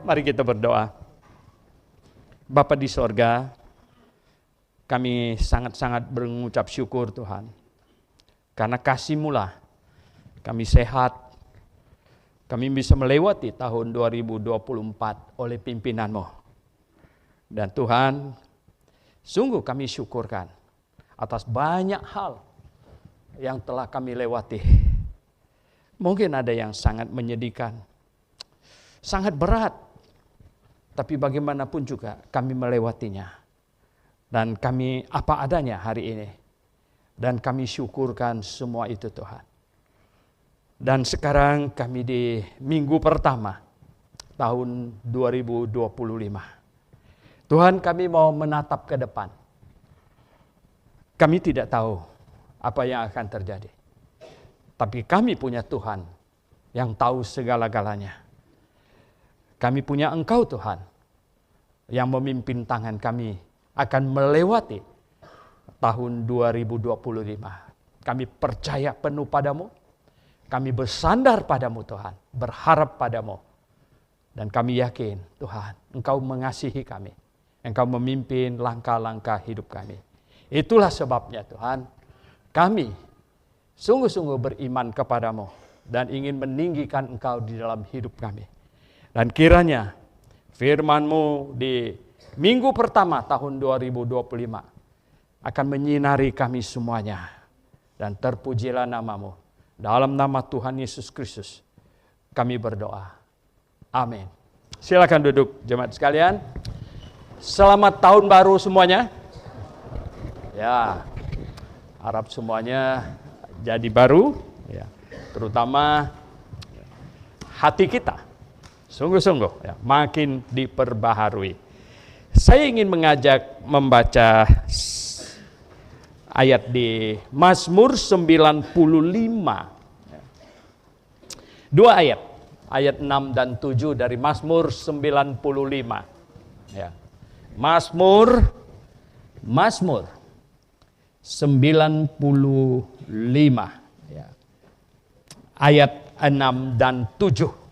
Mari kita berdoa. Bapa di sorga, kami sangat-sangat mengucap syukur Tuhan. Karena kasih-Mu lah kami sehat, kami bisa melewati tahun 2024 oleh pimpinan-Mu. Dan Tuhan, sungguh kami syukurkan atas banyak hal yang telah kami lewati. Mungkin ada yang sangat menyedihkan, sangat berat, tapi bagaimanapun juga kami melewatinya. Dan kami apa adanya hari ini. Dan kami syukurkan semua itu Tuhan. Dan sekarang kami di minggu pertama tahun 2025. Tuhan, kami mau menatap ke depan. Kami tidak tahu apa yang akan terjadi. Tapi kami punya Tuhan yang tahu segala-galanya. Kami punya Engkau Tuhan yang memimpin tangan kami akan melewati tahun 2025. Kami percaya penuh padamu. Kami bersandar padamu Tuhan. Berharap padamu. Dan kami yakin Tuhan, Engkau mengasihi kami. Engkau memimpin langkah-langkah hidup kami. Itulah sebabnya Tuhan, kami sungguh-sungguh beriman kepadamu. Dan ingin meninggikan Engkau di dalam hidup kami. Dan kiranya firman-Mu di minggu pertama tahun 2025 akan menyinari kami semuanya. Dan terpujilah nama-Mu. Dalam nama Tuhan Yesus Kristus kami berdoa. Amin. Silakan duduk jemaat sekalian. Selamat tahun baru semuanya. Ya, harap semuanya jadi baru. Ya, terutama hati kita. Sungguh-sungguh ya, makin diperbaharui. Saya ingin mengajak membaca ayat di Mazmur 95. Dua ayat. Ayat 6 dan 7 dari Mazmur 95. Ya. Mazmur 95. Ya. Ayat 6 dan 7.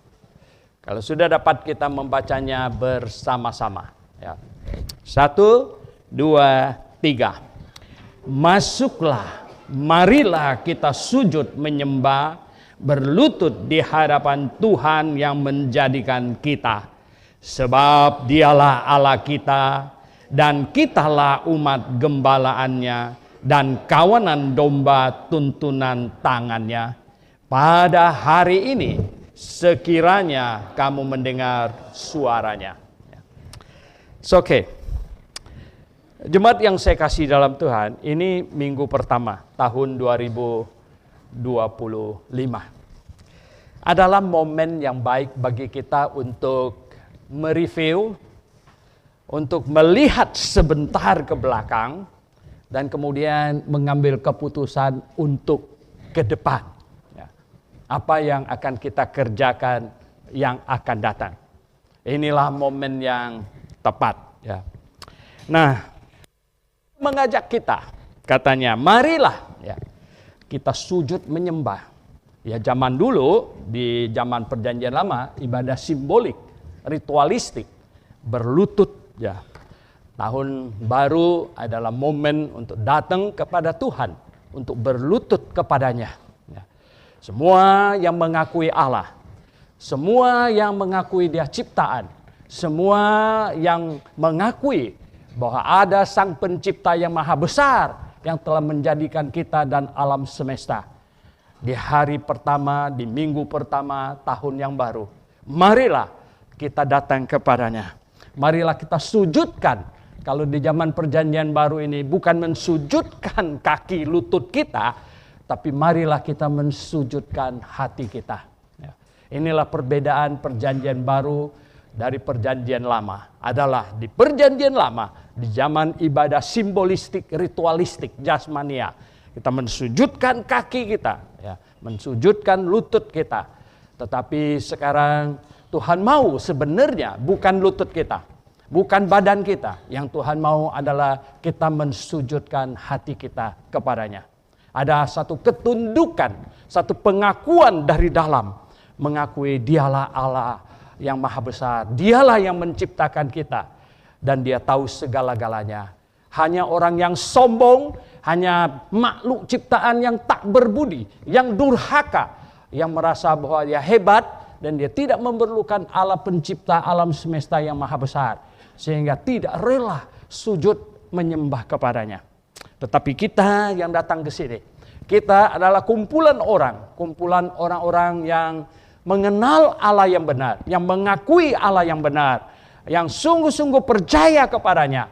Kalau sudah dapat kita membacanya bersama-sama. Ya. 1, 2, 3. Masuklah, marilah kita sujud menyembah, berlutut di hadapan Tuhan yang menjadikan kita. Sebab dialah Allah kita, dan kitalah umat gembalaannya, dan kawanan domba tuntunan tangannya. Pada hari ini, sekiranya kamu mendengar suaranya. Oke. Jemaat yang saya kasih dalam Tuhan, ini minggu pertama tahun 2025. Adalah momen yang baik bagi kita untuk mereview, untuk melihat sebentar ke belakang, dan kemudian mengambil keputusan untuk ke depan. Apa yang akan kita kerjakan yang akan datang. Inilah momen yang tepat. Ya. Nah, mengajak kita, katanya, marilah ya, kita sujud menyembah. Ya, zaman dulu, di zaman perjanjian lama, ibadah simbolik, ritualistik, berlutut. Ya. Tahun baru adalah momen untuk datang kepada Tuhan, untuk berlutut kepadanya. Semua yang mengakui Allah, semua yang mengakui Dia ciptaan, semua yang mengakui bahwa ada Sang Pencipta yang maha besar yang telah menjadikan kita dan alam semesta. Di hari pertama, di minggu pertama tahun yang baru, marilah kita datang kepadanya. Marilah kita sujudkan. Kalau di zaman perjanjian baru ini bukan mensujudkan kaki lutut kita, tapi marilah kita mensujudkan hati kita. Ya. Inilah perbedaan perjanjian baru dari perjanjian lama. Adalah di perjanjian lama, di zaman ibadah simbolistik, ritualistik, jasmania. Kita mensujudkan kaki kita, ya, mensujudkan lutut kita. Tetapi sekarang Tuhan mau sebenarnya bukan lutut kita, bukan badan kita. Yang Tuhan mau adalah kita mensujudkan hati kita kepadanya. Ada satu ketundukan, satu pengakuan dari dalam. Mengakui dialah Allah yang maha besar. Dialah yang menciptakan kita. Dan dia tahu segala-galanya. Hanya orang yang sombong, hanya makhluk ciptaan yang tak berbudi, yang durhaka, yang merasa bahwa dia hebat, dan dia tidak memerlukan Allah pencipta alam semesta yang maha besar. Sehingga tidak rela sujud menyembah kepadanya. Tetapi kita yang datang ke sini, kita adalah kumpulan orang-orang yang mengenal Allah yang benar, yang mengakui Allah yang benar, yang sungguh-sungguh percaya kepadanya,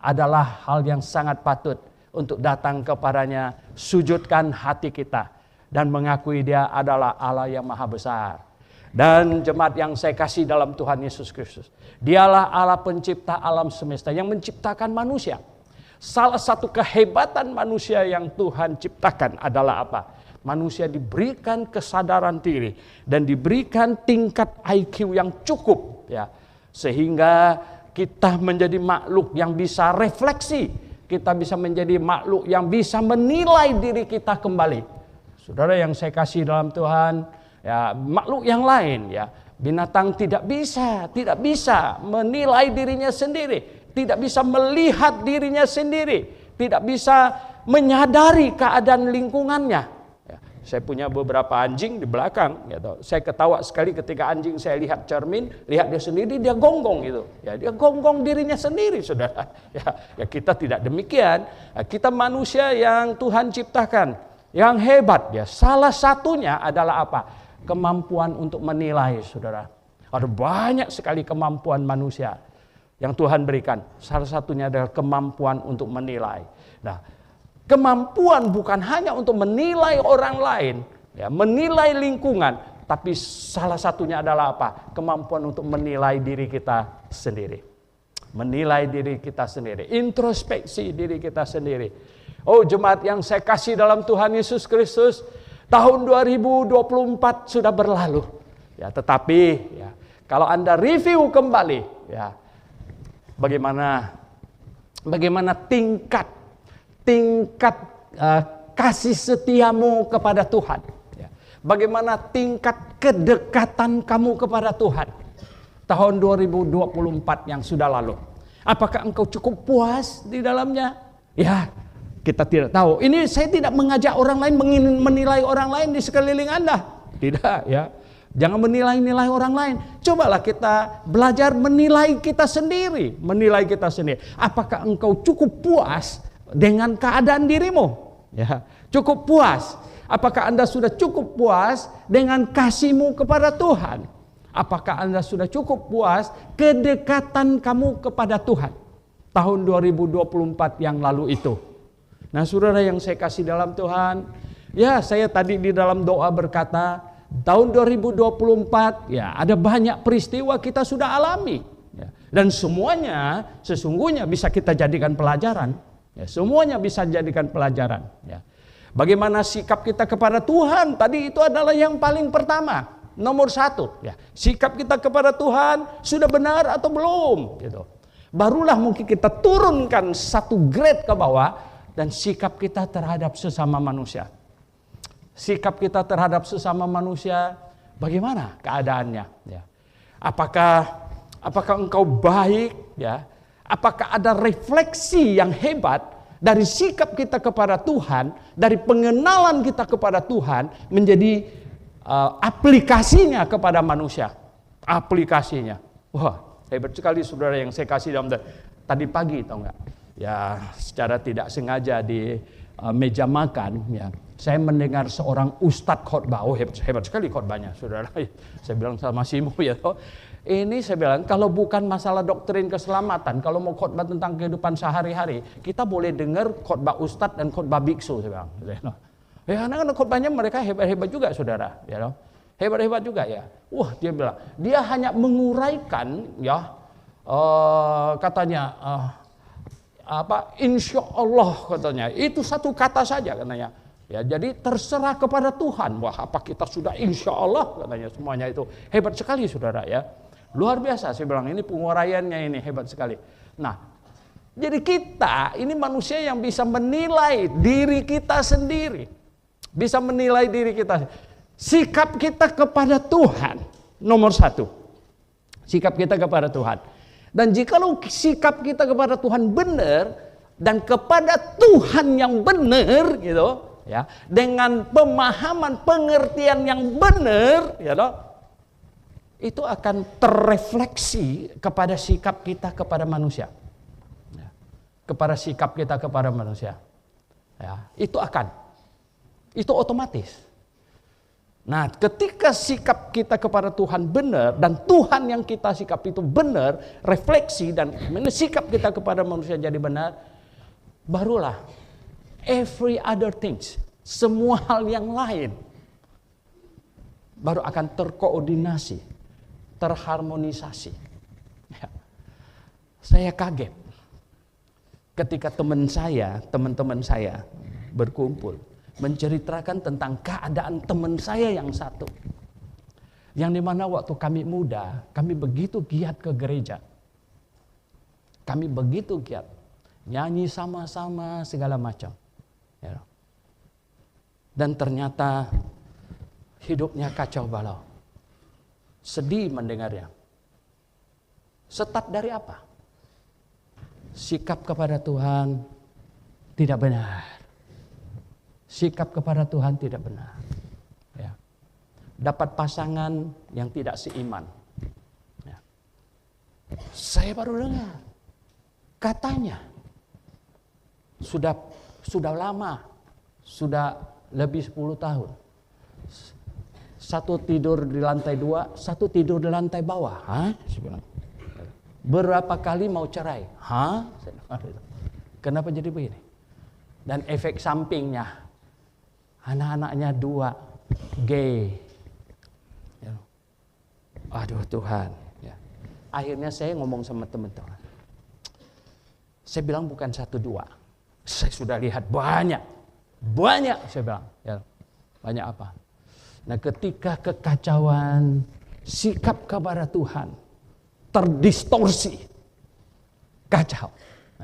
adalah hal yang sangat patut untuk datang kepadanya, sujudkan hati kita, dan mengakui dia adalah Allah yang maha besar. Dan jemaat yang saya kasih dalam Tuhan Yesus Kristus, dialah Allah pencipta alam semesta yang menciptakan manusia. Salah satu kehebatan manusia yang Tuhan ciptakan adalah apa? Manusia diberikan kesadaran diri dan diberikan tingkat IQ yang cukup, ya, sehingga kita menjadi makhluk yang bisa refleksi, kita bisa menjadi makhluk yang bisa menilai diri kita kembali. Saudara yang saya kasih dalam Tuhan, ya, makhluk yang lain, ya, binatang tidak bisa menilai dirinya sendiri, tidak bisa melihat dirinya sendiri, tidak bisa menyadari keadaan lingkungannya. Saya punya beberapa anjing di belakang, gitu. Saya ketawa sekali ketika anjing saya lihat cermin, lihat dia sendiri, dia gonggong gitu. Ya, dia gonggong dirinya sendiri, saudara. Ya kita tidak demikian. Kita manusia yang Tuhan ciptakan, yang hebat. Ya, salah satunya adalah apa? Kemampuan untuk menilai, saudara. Ada banyak sekali kemampuan manusia yang Tuhan berikan. Salah satunya adalah kemampuan untuk menilai. Nah, kemampuan bukan hanya untuk menilai orang lain, ya, menilai lingkungan, tapi salah satunya adalah apa? Kemampuan untuk menilai diri kita sendiri. Menilai diri kita sendiri, introspeksi diri kita sendiri. Oh, jemaat yang saya kasih dalam Tuhan Yesus Kristus, tahun 2024 sudah berlalu. Ya, tetapi ya, kalau Anda review kembali, ya, bagaimana tingkat kasih setiamu kepada Tuhan, ya. Bagaimana tingkat kedekatan kamu kepada Tuhan tahun 2024 yang sudah lalu. Apakah engkau cukup puas di dalamnya? Ya, kita tidak tahu. Ini saya tidak mengajak orang lain menilai orang lain di sekeliling Anda. Tidak, ya. Jangan menilai-nilai orang lain. Cobalah kita belajar menilai kita sendiri. Menilai kita sendiri. Apakah engkau cukup puas dengan keadaan dirimu? Ya, cukup puas. Apakah Anda sudah cukup puas dengan kasihmu kepada Tuhan? Apakah Anda sudah cukup puas kedekatan kamu kepada Tuhan tahun 2024 yang lalu itu? Nah, saudara yang saya kasih dalam Tuhan, ya, saya tadi di dalam doa berkata, tahun 2024 ya ada banyak peristiwa kita sudah alami, ya, dan semuanya sesungguhnya bisa kita jadikan pelajaran. Ya, semuanya bisa jadikan pelajaran. Ya. Bagaimana sikap kita kepada Tuhan? Tadi itu adalah yang paling pertama, nomor satu. Ya. Sikap kita kepada Tuhan sudah benar atau belum? Gitu. Barulah mungkin kita turunkan satu grade ke bawah, dan sikap kita terhadap sesama manusia. Sikap kita terhadap sesama manusia, bagaimana keadaannya? Ya. Apakah engkau baik? Ya. Apakah ada refleksi yang hebat dari sikap kita kepada Tuhan, dari pengenalan kita kepada Tuhan menjadi aplikasinya kepada manusia? Aplikasinya. Wah, hebat sekali saudara yang saya kasih dalam tadi pagi, tahu nggak? Ya, secara tidak sengaja di meja makan, ya, saya mendengar seorang ustadz khotbah. Oh, hebat sekali khotbahnya, saudara. Saya bilang sama Simo, ya, ini saya bilang kalau bukan masalah doktrin keselamatan, kalau mau khotbah tentang kehidupan sehari-hari, kita boleh dengar khotbah ustadz dan khotbah biksu, saya bilang. Ya, karena khotbahnya mereka hebat-hebat juga, saudara. Ya, hebat-hebat juga, ya. Wah, dia bilang, dia hanya menguraikan, ya, katanya, insya Allah katanya. Itu satu kata saja katanya. Ya, jadi terserah kepada Tuhan. Wah, apa kita sudah insya Allah katanya, semuanya itu hebat sekali, saudara, ya. Luar biasa, saya bilang, ini penguraiannya ini hebat sekali. Nah, jadi kita ini manusia yang bisa menilai diri kita sendiri. Bisa menilai diri kita. Sikap kita kepada Tuhan nomor satu. Sikap kita kepada Tuhan. Dan jikalau sikap kita kepada Tuhan benar dan kepada Tuhan yang benar gitu ya, dengan pemahaman pengertian yang benar ya toh, itu akan terrefleksi kepada sikap kita kepada manusia. Ya. Kepada sikap kita kepada manusia. Ya, itu otomatis. Nah, ketika sikap kita kepada Tuhan benar dan Tuhan yang kita sikap itu benar, refleksi dan sikap kita kepada manusia jadi benar, barulah every other things, semua hal yang lain baru akan terkoordinasi, terharmonisasi. Ya. Saya kaget ketika teman-teman saya berkumpul menceritakan tentang keadaan teman saya yang satu. Yang dimana waktu kami muda, kami begitu giat ke gereja. Kami begitu giat. Nyanyi sama-sama segala macam. Ya. Dan ternyata hidupnya kacau balau. Sedih mendengarnya. Start dari apa? Sikap kepada Tuhan tidak benar. Sikap kepada Tuhan tidak benar. Ya. Dapat pasangan yang tidak seiman. Ya. Saya baru dengar. Katanya sudah lama, sudah lebih 10 tahun. Satu tidur di lantai 2, satu tidur di lantai bawah. Hah? Berapa kali mau cerai? Hah? Kenapa jadi begini? Dan efek sampingnya, anak-anaknya 2 gay. Ya. Aduh Tuhan. Ya. Akhirnya saya ngomong sama teman-teman. Saya bilang bukan 1-2. Saya sudah lihat banyak saya bilang. Ya. Banyak apa? Nah, ketika kekacauan sikap kepada Tuhan terdistorsi, kacau.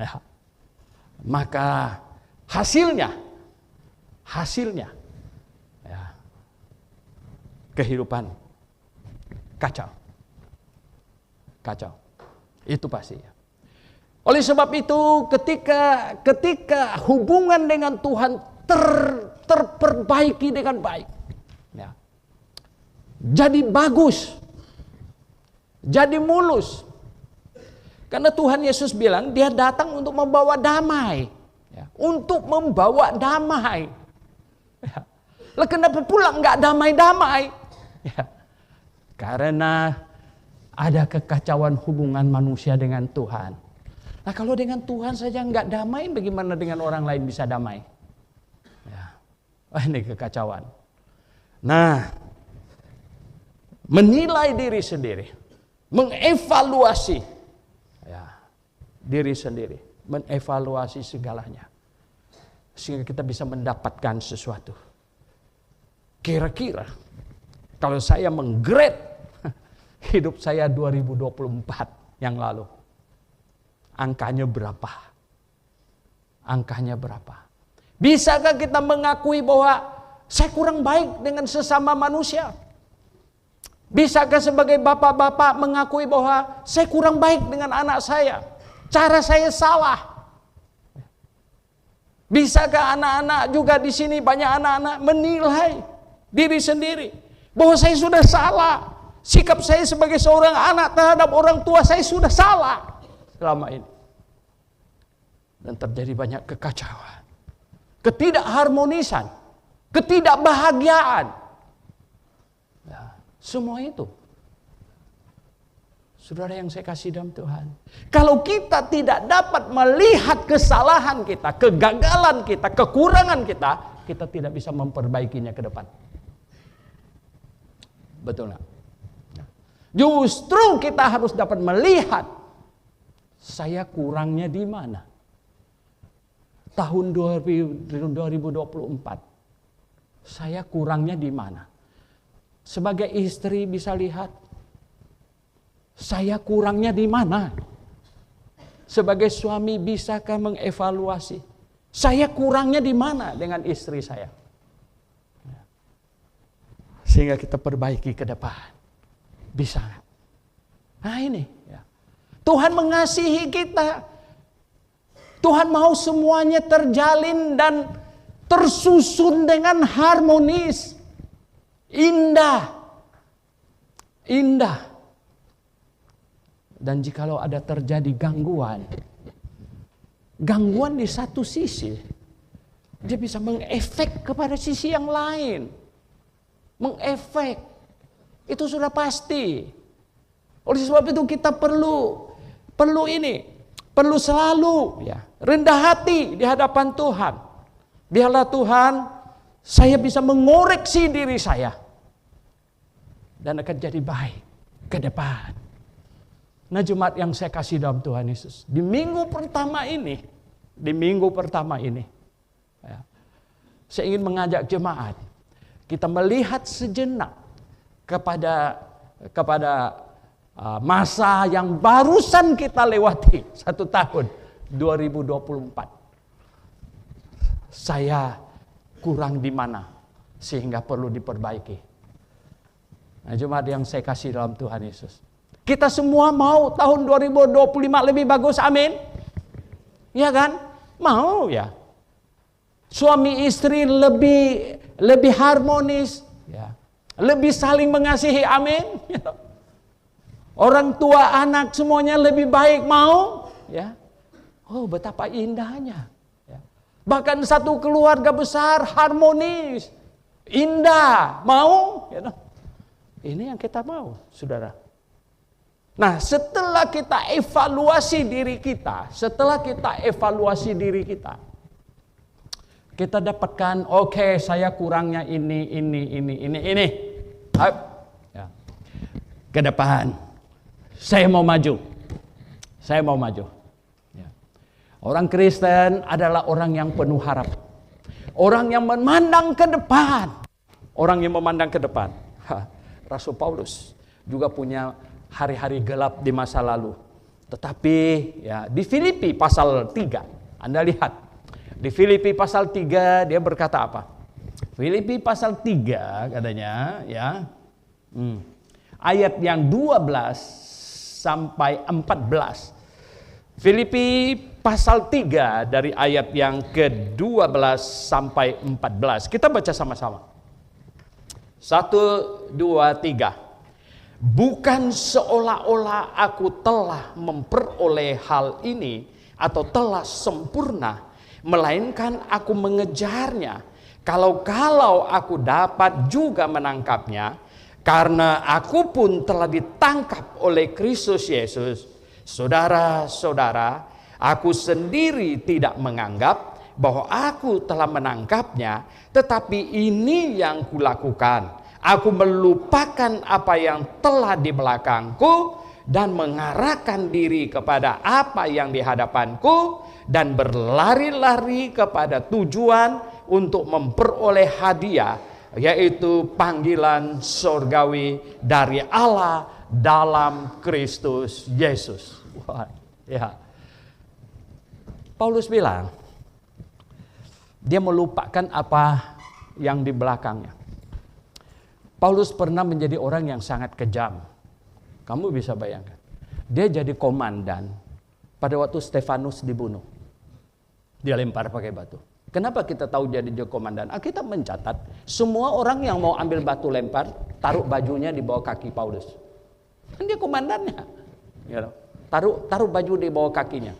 Ya. Maka hasilnya ya, kehidupan kacau. Itu pasti. Oleh sebab itu ketika hubungan dengan Tuhan terperbaiki dengan baik, ya, jadi bagus, jadi mulus. Karena Tuhan Yesus bilang dia datang untuk membawa damai, ya, untuk membawa damai. Ya. Lah kenapa pula nggak damai-damai? Ya. Karena ada kekacauan hubungan manusia dengan Tuhan. Nah kalau dengan Tuhan saja nggak damai, bagaimana dengan orang lain bisa damai? Ya. Ini kekacauan. Nah, menilai diri sendiri, mengevaluasi ya, diri sendiri, mengevaluasi segalanya. Sehingga kita bisa mendapatkan sesuatu. Kira-kira kalau saya menggrade hidup saya 2024 yang lalu, angkanya berapa? Bisakah kita mengakui bahwa saya kurang baik dengan sesama manusia? Bisakah sebagai bapak-bapak mengakui bahwa saya kurang baik dengan anak saya? Cara saya salah. Bisakah anak-anak juga di sini, banyak anak-anak menilai diri sendiri bahwa saya sudah salah. Sikap saya sebagai seorang anak terhadap orang tua saya sudah salah selama ini. Dan terjadi banyak kekacauan, ketidakharmonisan, ketidakbahagiaan. Ya, semua itu. Saudara yang saya kasih dalam Tuhan, kalau kita tidak dapat melihat kesalahan kita, kegagalan kita, kekurangan kita, kita tidak bisa memperbaikinya ke depan. Betul nggak? Justru kita harus dapat melihat saya kurangnya di mana. Tahun 2024, saya kurangnya di mana? Sebagai istri bisa lihat, saya kurangnya di mana? Sebagai suami bisakah mengevaluasi? Saya kurangnya di mana dengan istri saya? Sehingga kita perbaiki ke depan. Bisa. Nah ini. Ya. Tuhan mengasihi kita. Tuhan mau semuanya terjalin dan tersusun dengan harmonis. Indah. Indah. Dan jikalau ada terjadi gangguan di satu sisi, dia bisa mengefek kepada sisi yang lain. Mengefek. Itu sudah pasti. Oleh sebab itu kita perlu selalu ya, rendah hati di hadapan Tuhan. Biarlah Tuhan, saya bisa mengoreksi diri saya. Dan akan jadi baik ke depan. Nah, jemaat yang saya kasih dalam Tuhan Yesus, di minggu pertama ini, ya, saya ingin mengajak jemaat kita melihat sejenak kepada masa yang barusan kita lewati, 1 tahun 2024. Saya kurang di mana sehingga perlu diperbaiki. Nah, jemaat yang saya kasih dalam Tuhan Yesus, kita semua mau tahun 2025 lebih bagus, amin? Ya kan? Mau ya. Suami istri lebih harmonis, ya. Lebih saling mengasihi, amin? Orang tua anak semuanya lebih baik, mau? Ya. Oh, betapa indahnya. Ya. Bahkan satu keluarga besar harmonis, indah, mau? Ya. Ini yang kita mau, saudara. Nah, setelah kita evaluasi diri kita, kita dapatkan, oke, saya kurangnya ini. Ya. Ke depan, saya mau maju. Ya. Orang Kristen adalah orang yang penuh harap, orang yang memandang ke depan. Rasul Paulus juga punya hari-hari gelap di masa lalu. Tetapi ya, di Filipi pasal 3, Anda lihat. Di Filipi pasal 3 dia berkata apa? Filipi pasal 3 katanya ya. Ayat yang 12 sampai 14. Filipi pasal 3 dari ayat yang ke-12 sampai 14. Kita baca sama-sama. 1, 2, 3. Bukan seolah-olah aku telah memperoleh hal ini atau telah sempurna, melainkan aku mengejarnya. Kalau aku dapat juga menangkapnya, karena aku pun telah ditangkap oleh Kristus Yesus. Saudara-saudara, aku sendiri tidak menganggap bahwa aku telah menangkapnya, tetapi ini yang kulakukan. Aku melupakan apa yang telah di belakangku dan mengarahkan diri kepada apa yang di hadapanku dan berlari-lari kepada tujuan untuk memperoleh hadiah, yaitu panggilan surgawi dari Allah dalam Kristus Yesus. Wah, ya. Paulus bilang, dia melupakan apa yang di belakangnya. Paulus pernah menjadi orang yang sangat kejam. Kamu bisa bayangkan. Dia jadi komandan pada waktu Stefanus dibunuh. Dia lempar pakai batu. Kenapa kita tahu jadi komandan? Kita mencatat semua orang yang mau ambil batu lempar, taruh bajunya di bawah kaki Paulus. Kan dia komandannya. Taruh baju di bawah kakinya.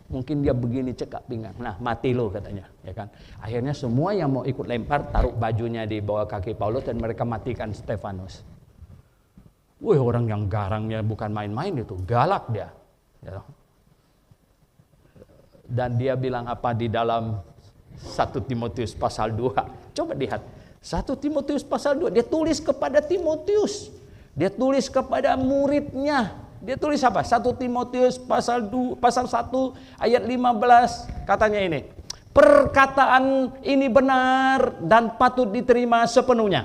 Mungkin dia begini cekak pinggang. Nah, mati lo katanya, ya kan. Akhirnya semua yang mau ikut lempar taruh bajunya di bawah kaki Paulus dan mereka matikan Stefanus. Wih, orang yang garangnya bukan main-main itu, galak dia. Ya. Dan dia bilang apa di dalam 1 Timotius pasal 2. Coba lihat. 1 Timotius pasal 2, dia tulis kepada Timotius. Dia tulis kepada muridnya. Dia tulis apa? 1 Timotius pasal 1 ayat 15 katanya ini. Perkataan ini benar dan patut diterima sepenuhnya.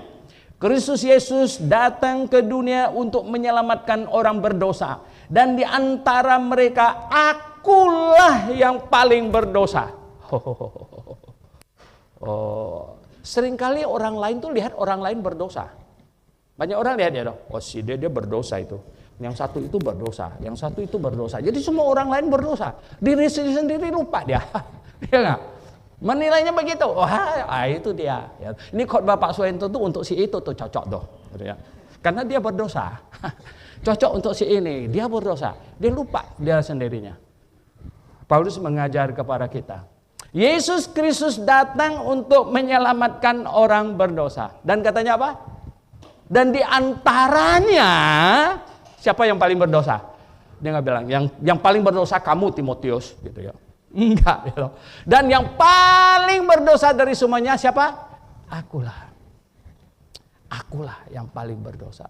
Kristus Yesus datang ke dunia untuk menyelamatkan orang berdosa. Dan di antara mereka akulah yang paling berdosa. Seringkali orang lain tuh lihat orang lain berdosa. Banyak orang lihat dia, oh si dia berdosa itu. Yang satu itu berdosa, yang satu itu berdosa. Jadi semua orang lain berdosa. Diri sendiri lupa dia. Iya nggak? Menilainya begitu. Wah, itu dia. Ya. Ini khotbah Pak Suwento tuh untuk si itu tuh cocok tuh. Gitu ya. Karena dia berdosa. Cocok untuk si ini, dia berdosa. Dia lupa dia sendirinya. Paulus mengajar kepada kita. Yesus Kristus datang untuk menyelamatkan orang berdosa. Dan katanya apa? Dan di antaranya siapa yang paling berdosa? Dia nggak bilang yang paling berdosa kamu Timotius, gitu ya. Enggak, gitu. Dan yang paling berdosa dari semuanya siapa? Akulah. Akulah yang paling berdosa.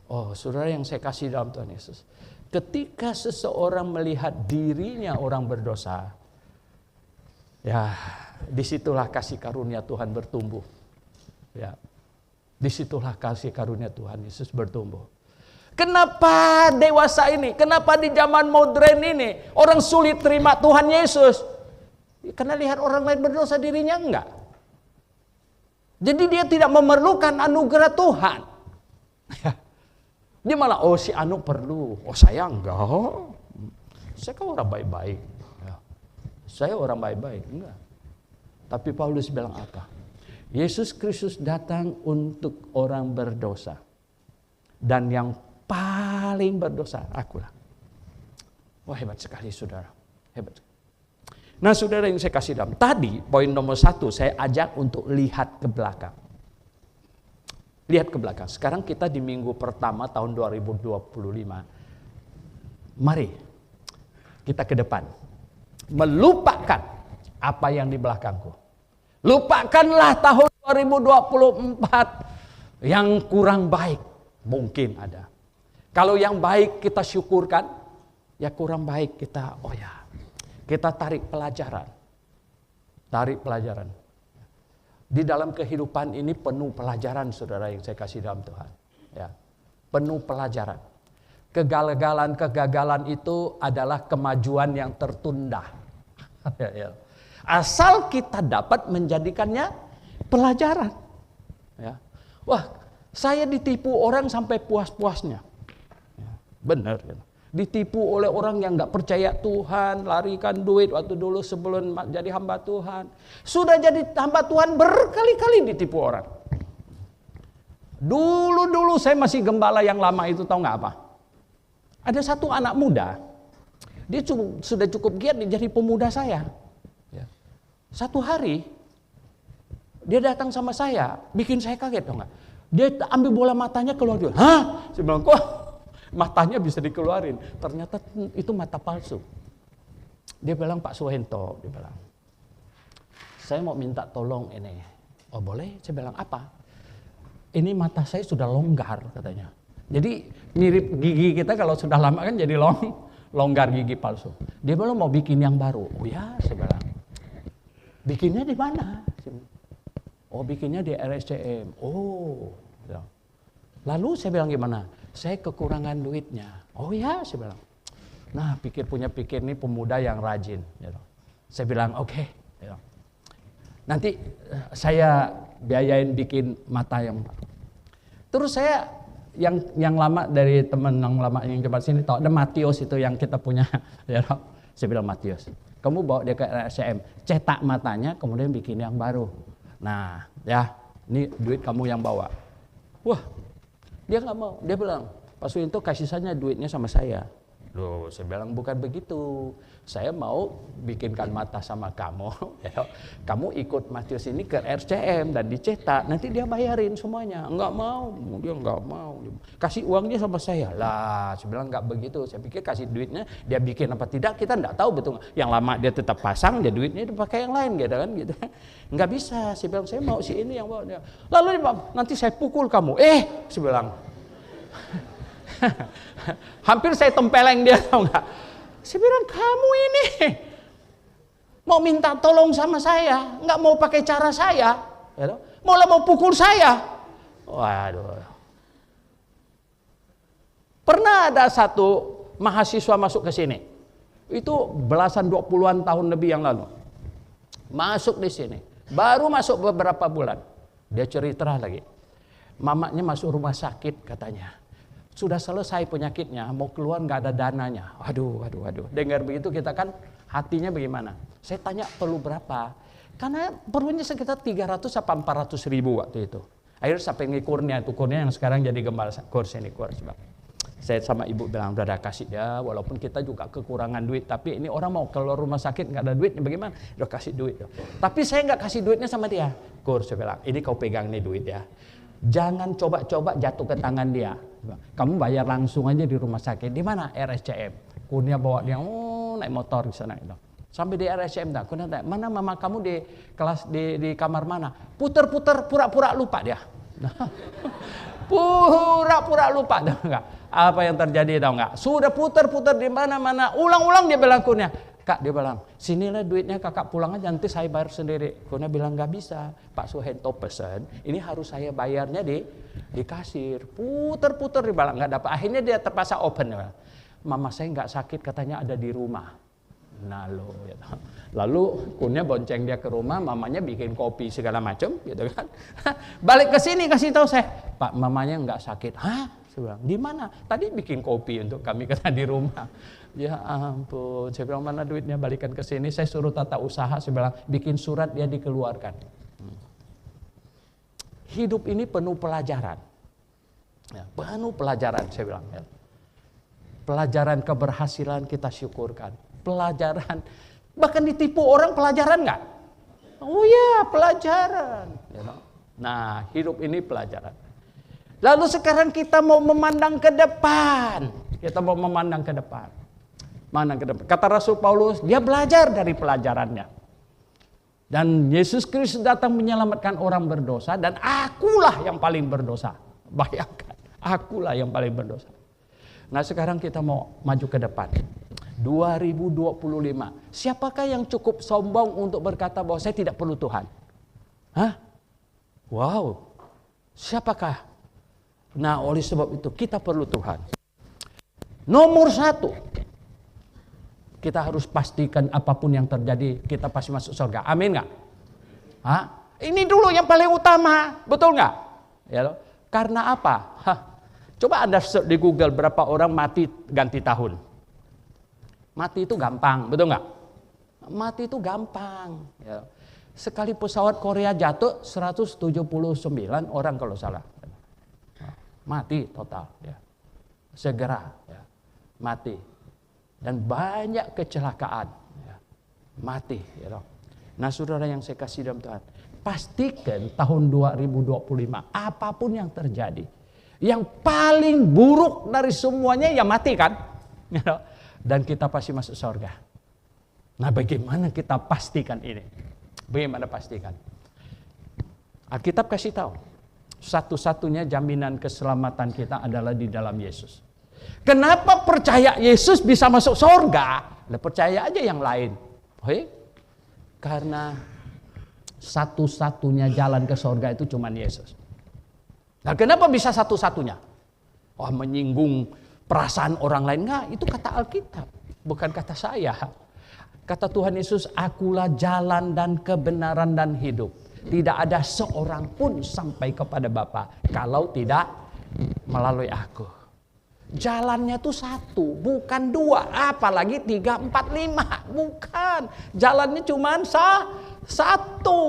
Oh, saudara yang saya kasih dalam Tuhan Yesus. Ketika seseorang melihat dirinya orang berdosa, ya, disitulah kasih karunia Tuhan bertumbuh. Ya, disitulah kasih karunia Tuhan Yesus bertumbuh. Kenapa dewasa ini? Kenapa di zaman modern ini orang sulit terima Tuhan Yesus? Karena lihat orang lain berdosa, dirinya enggak. Jadi dia tidak memerlukan anugerah Tuhan. Dia malah, oh si Anu perlu, oh saya enggak. Saya kan orang baik-baik. Saya orang baik-baik, enggak. Tapi Paulus bilang apa? Yesus Kristus datang untuk orang berdosa. Dan yang paling berdosa akulah. Wah, hebat sekali saudara. Hebat. Nah saudara yang saya kasih dalam. Tadi poin nomor 1 saya ajak untuk lihat ke belakang. Lihat ke belakang. Sekarang kita di minggu pertama tahun 2025. Mari kita ke depan. Melupakan apa yang di belakangku. Lupakanlah tahun 2024 yang kurang baik. Mungkin ada. Kalau yang baik kita syukurkan, ya kurang baik kita, oh ya, kita tarik pelajaran. Tarik pelajaran. Di dalam kehidupan ini penuh pelajaran, saudara yang saya kasih dalam Tuhan. Ya, penuh pelajaran. Kegagalan itu adalah kemajuan yang tertunda. Asal kita dapat menjadikannya pelajaran. Ya. Wah, saya ditipu orang sampai puas-puasnya. Ya, benar. Ya. Ditipu oleh orang yang nggak percaya Tuhan, larikan duit waktu dulu sebelum jadi hamba Tuhan. Sudah jadi hamba Tuhan berkali-kali ditipu orang. Dulu saya masih gembala yang lama itu, tahu nggak apa? Ada satu anak muda, dia sudah cukup giat jadi pemuda saya. Ya. Satu hari dia datang sama saya, bikin saya kaget, tahu nggak? Dia ambil bola matanya keluar dia. Hah? Saya bilang, kok matanya bisa dikeluarin? Ternyata itu mata palsu. Dia bilang, Pak Suwento, dia bilang, saya mau minta tolong ini. Oh boleh? Saya bilang, apa? Ini mata saya sudah longgar katanya. Jadi mirip gigi kita kalau sudah lama kan jadi longgar gigi palsu. Dia bilang mau bikin yang baru. Oh ya, saya bilang. Bikinnya di mana? Oh bikinnya di RSCM. Oh. Ya. Lalu saya bilang gimana? Saya kekurangan duitnya. Oh ya, saya bilang. Nah, pikir ini pemuda yang rajin. Ya. Saya bilang oke. Ya. Nanti saya biayain bikin mata yang baru. Terus saya yang lama dari teman yang lama yang cepat sini tahu ada Matius itu yang kita punya. Ya. Saya bilang Matius, kamu bawa dia ke RSCM, cetak matanya, kemudian bikin yang baru. Nah, ya, ini duit kamu yang bawa. Wah, dia nggak mau. Dia bilang, Pak Suwento kasih saja duitnya sama saya. Loh, saya bilang bukan begitu. Saya mau bikinkan mata sama kamu. Kamu ikut Matius ini ke RCM dan dicetak. Nanti dia bayarin semuanya. Enggak mau. Dia enggak mau. Kasih uangnya sama saya. Lah, saya bilang enggak begitu. Saya pikir kasih duitnya dia bikin apa tidak kita enggak tahu betul. Yang lama dia tetap pasang, dia duitnya dipakai yang lain gitu kan gitu. Enggak bisa. Saya bilang saya mau si ini yang bawa dia. Lalu nanti saya pukul kamu. Saya bilang hampir saya tempeleng dia, tahu nggak? Saya bilang kamu ini mau minta tolong sama saya, nggak mau pakai cara saya, malah mau pukul saya. Waduh. Pernah ada satu mahasiswa masuk ke sini, itu belasan 20-an tahun lebih yang lalu, masuk di sini, baru masuk beberapa bulan, dia cerita lagi, mamanya masuk rumah sakit katanya. Sudah selesai penyakitnya, mau keluar nggak ada dananya. Aduh. Dengar begitu kita kan hatinya bagaimana? Saya tanya perlu berapa? Karena perlunya sekitar 300 sampai 400 ribu waktu itu. Akhirnya sampai ngikurnya, itu kurnya yang sekarang jadi gembala kursi ini kur. Sebab saya sama ibu bilang udah kasih ya, walaupun kita juga kekurangan duit, tapi ini orang mau keluar rumah sakit nggak ada duitnya bagaimana? Udah kasih duit. Tapi saya nggak kasih duitnya sama dia. Kur, saya bilang ini kau pegang nih duit ya. Jangan coba-coba jatuh ke tangan dia. Kamu bayar langsung aja di rumah sakit. Di mana? RSCM. Kurnia bawa dia naik motor di sana itu. Sampai di RSCM dah. Kurnia tanya, mana mama kamu di kelas di kamar mana? Puter-puter pura-pura lupa dia. Pura-pura lupa dah enggak. Apa yang terjadi tahu enggak? Sudah puter-puter di mana-mana. Ulang-ulang dia bilang Kurnia. Kak dia bilang, sinilah duitnya kakak pulang aja nanti saya bayar sendiri. Kurnia bilang nggak bisa, Pak Suhento pesen, ini harus saya bayarnya di kasir. Puter-puter dia bilang nggak dapat. Akhirnya dia terpaksa open. Mama saya nggak sakit katanya ada di rumah. Nah lo, gitu. Lalu Kurnia bonceng dia ke rumah, mamanya bikin kopi segala macam, gitu kan. Balik ke sini kasih tahu saya, Pak mamanya nggak sakit. Hah? Saya bilang, di mana? Tadi bikin kopi untuk kami karena di rumah. Ya ampun, saya bilang mana duitnya balikan ke sini. Saya suruh tata usaha, saya bilang bikin surat dia dikeluarkan. Hidup ini penuh pelajaran, ya, penuh pelajaran saya bilang. Ya. Pelajaran keberhasilan kita syukurkan. Pelajaran, bahkan ditipu orang pelajaran nggak? Oh ya pelajaran. Nah hidup ini pelajaran. Lalu sekarang kita mau memandang ke depan. Kita mau memandang ke depan. Mana ke depan? Kata Rasul Paulus, dia belajar dari pelajarannya. Dan Yesus Kristus datang menyelamatkan orang berdosa dan akulah yang paling berdosa. Bayangkan, akulah yang paling berdosa. Nah sekarang kita mau maju ke depan. 2025. Siapakah yang cukup sombong untuk berkata bahwa saya tidak perlu Tuhan? Hah? Wow. Siapakah? Nah oleh sebab itu kita perlu Tuhan. Nomor 1. Kita harus pastikan apapun yang terjadi kita pasti masuk surga. Amin nggak? Hah? Ini dulu yang paling utama, betul nggak? Ya loh. Karena apa? Hah. Coba Anda search di Google berapa orang mati ganti tahun. Mati itu gampang, betul nggak? Mati itu gampang. Ya. Sekali pesawat Korea jatuh 179 orang kalau salah. Mati total. Ya. Segera ya. Mati. Dan banyak kecelakaan ya. Mati ya. Nah saudara yang saya kasih dalam Tuhan, pastikan tahun 2025 apapun yang terjadi, yang paling buruk dari semuanya ya mati kan ya. Dan kita pasti masuk surga. Nah bagaimana kita pastikan ini? Bagaimana pastikan? Alkitab kasih tahu, satu-satunya jaminan keselamatan kita adalah di dalam Yesus. Kenapa percaya Yesus bisa masuk surga? Percaya aja yang lain. Karena satu-satunya jalan ke surga itu cuma Yesus. Nah kenapa bisa satu-satunya? Wah menyinggung perasaan orang lain. Enggak, itu kata Alkitab. Bukan kata saya. Kata Tuhan Yesus, akulah jalan dan kebenaran dan hidup. Tidak ada seorang pun sampai kepada Bapa kalau tidak melalui aku. Jalannya tuh satu, bukan dua, apalagi 3, 4, 5, bukan. Jalannya cuma satu.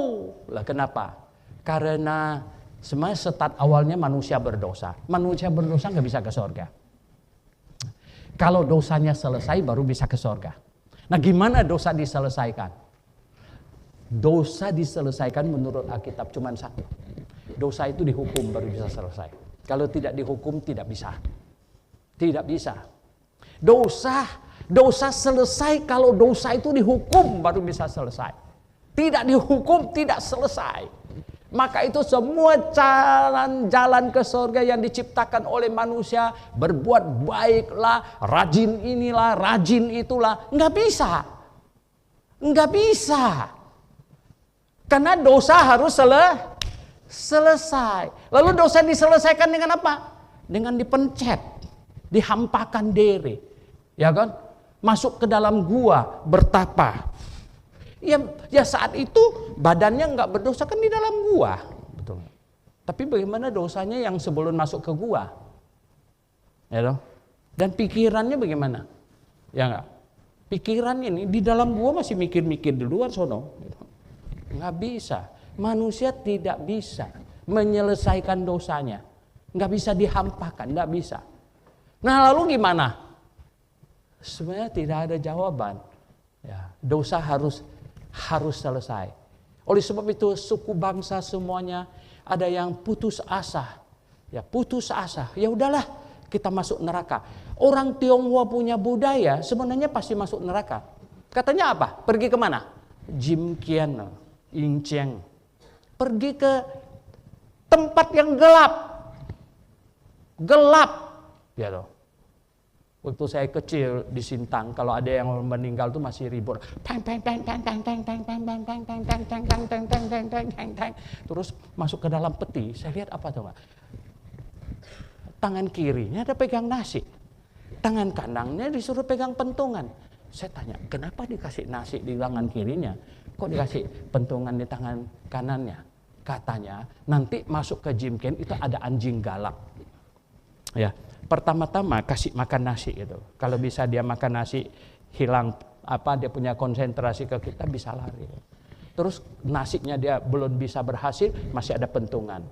Lah kenapa? Karena sebenarnya start awalnya manusia berdosa. Manusia berdosa nggak bisa ke surga. Kalau dosanya selesai baru bisa ke surga. Nah gimana dosa diselesaikan? Dosa diselesaikan menurut Alkitab cuma satu. Dosa itu dihukum baru bisa selesai. Kalau tidak dihukum tidak bisa. Tidak bisa. Dosa selesai kalau dosa itu dihukum baru bisa selesai. Tidak dihukum tidak selesai. Maka itu semua jalan ke surga yang diciptakan oleh manusia, berbuat baiklah, rajin inilah, rajin itulah, nggak bisa. Nggak bisa. Karena dosa harus selesai. Lalu dosa diselesaikan dengan apa? Dengan dipencet. Dihampakan diri, ya kan? Masuk ke dalam gua bertapa. Ya saat itu badannya nggak berdosa kan di dalam gua, betul. Tapi bagaimana dosanya yang sebelum masuk ke gua? Ya toh? Dan pikirannya bagaimana? Ya enggak? Pikiran ini di dalam gua masih mikir-mikir di luar sono. Nggak bisa. Manusia tidak bisa menyelesaikan dosanya. Nggak bisa dihampakan, nggak bisa. Nah lalu gimana? Sebenarnya tidak ada jawaban. Ya, dosa harus selesai. Oleh sebab itu suku bangsa semuanya ada yang putus asa. Ya putus asa. Ya udahlah kita masuk neraka. Orang Tionghoa punya budaya sebenarnya pasti masuk neraka. Katanya apa? Pergi kemana? Jimkian, Incheng. Pergi ke tempat yang gelap. Gelap. Ya toh. Waktu saya kecil di Sintang, kalau ada yang meninggal tuh masih ribut. Terus masuk ke dalam peti, saya lihat apa tuh, Pak? Tangan kirinya ada pegang nasi. Tangan kanannya disuruh pegang pentungan. Saya tanya, kenapa dikasih nasi di tangan kirinya? Kok dikasih pentungan di tangan kanannya? Katanya, nanti masuk ke Jimken itu ada anjing galak. Ya, pertama-tama kasih makan nasi gitu. Kalau bisa dia makan nasi, hilang dia punya konsentrasi ke kita, bisa lari. Terus nasinya dia belum bisa berhasil, masih ada pentungan.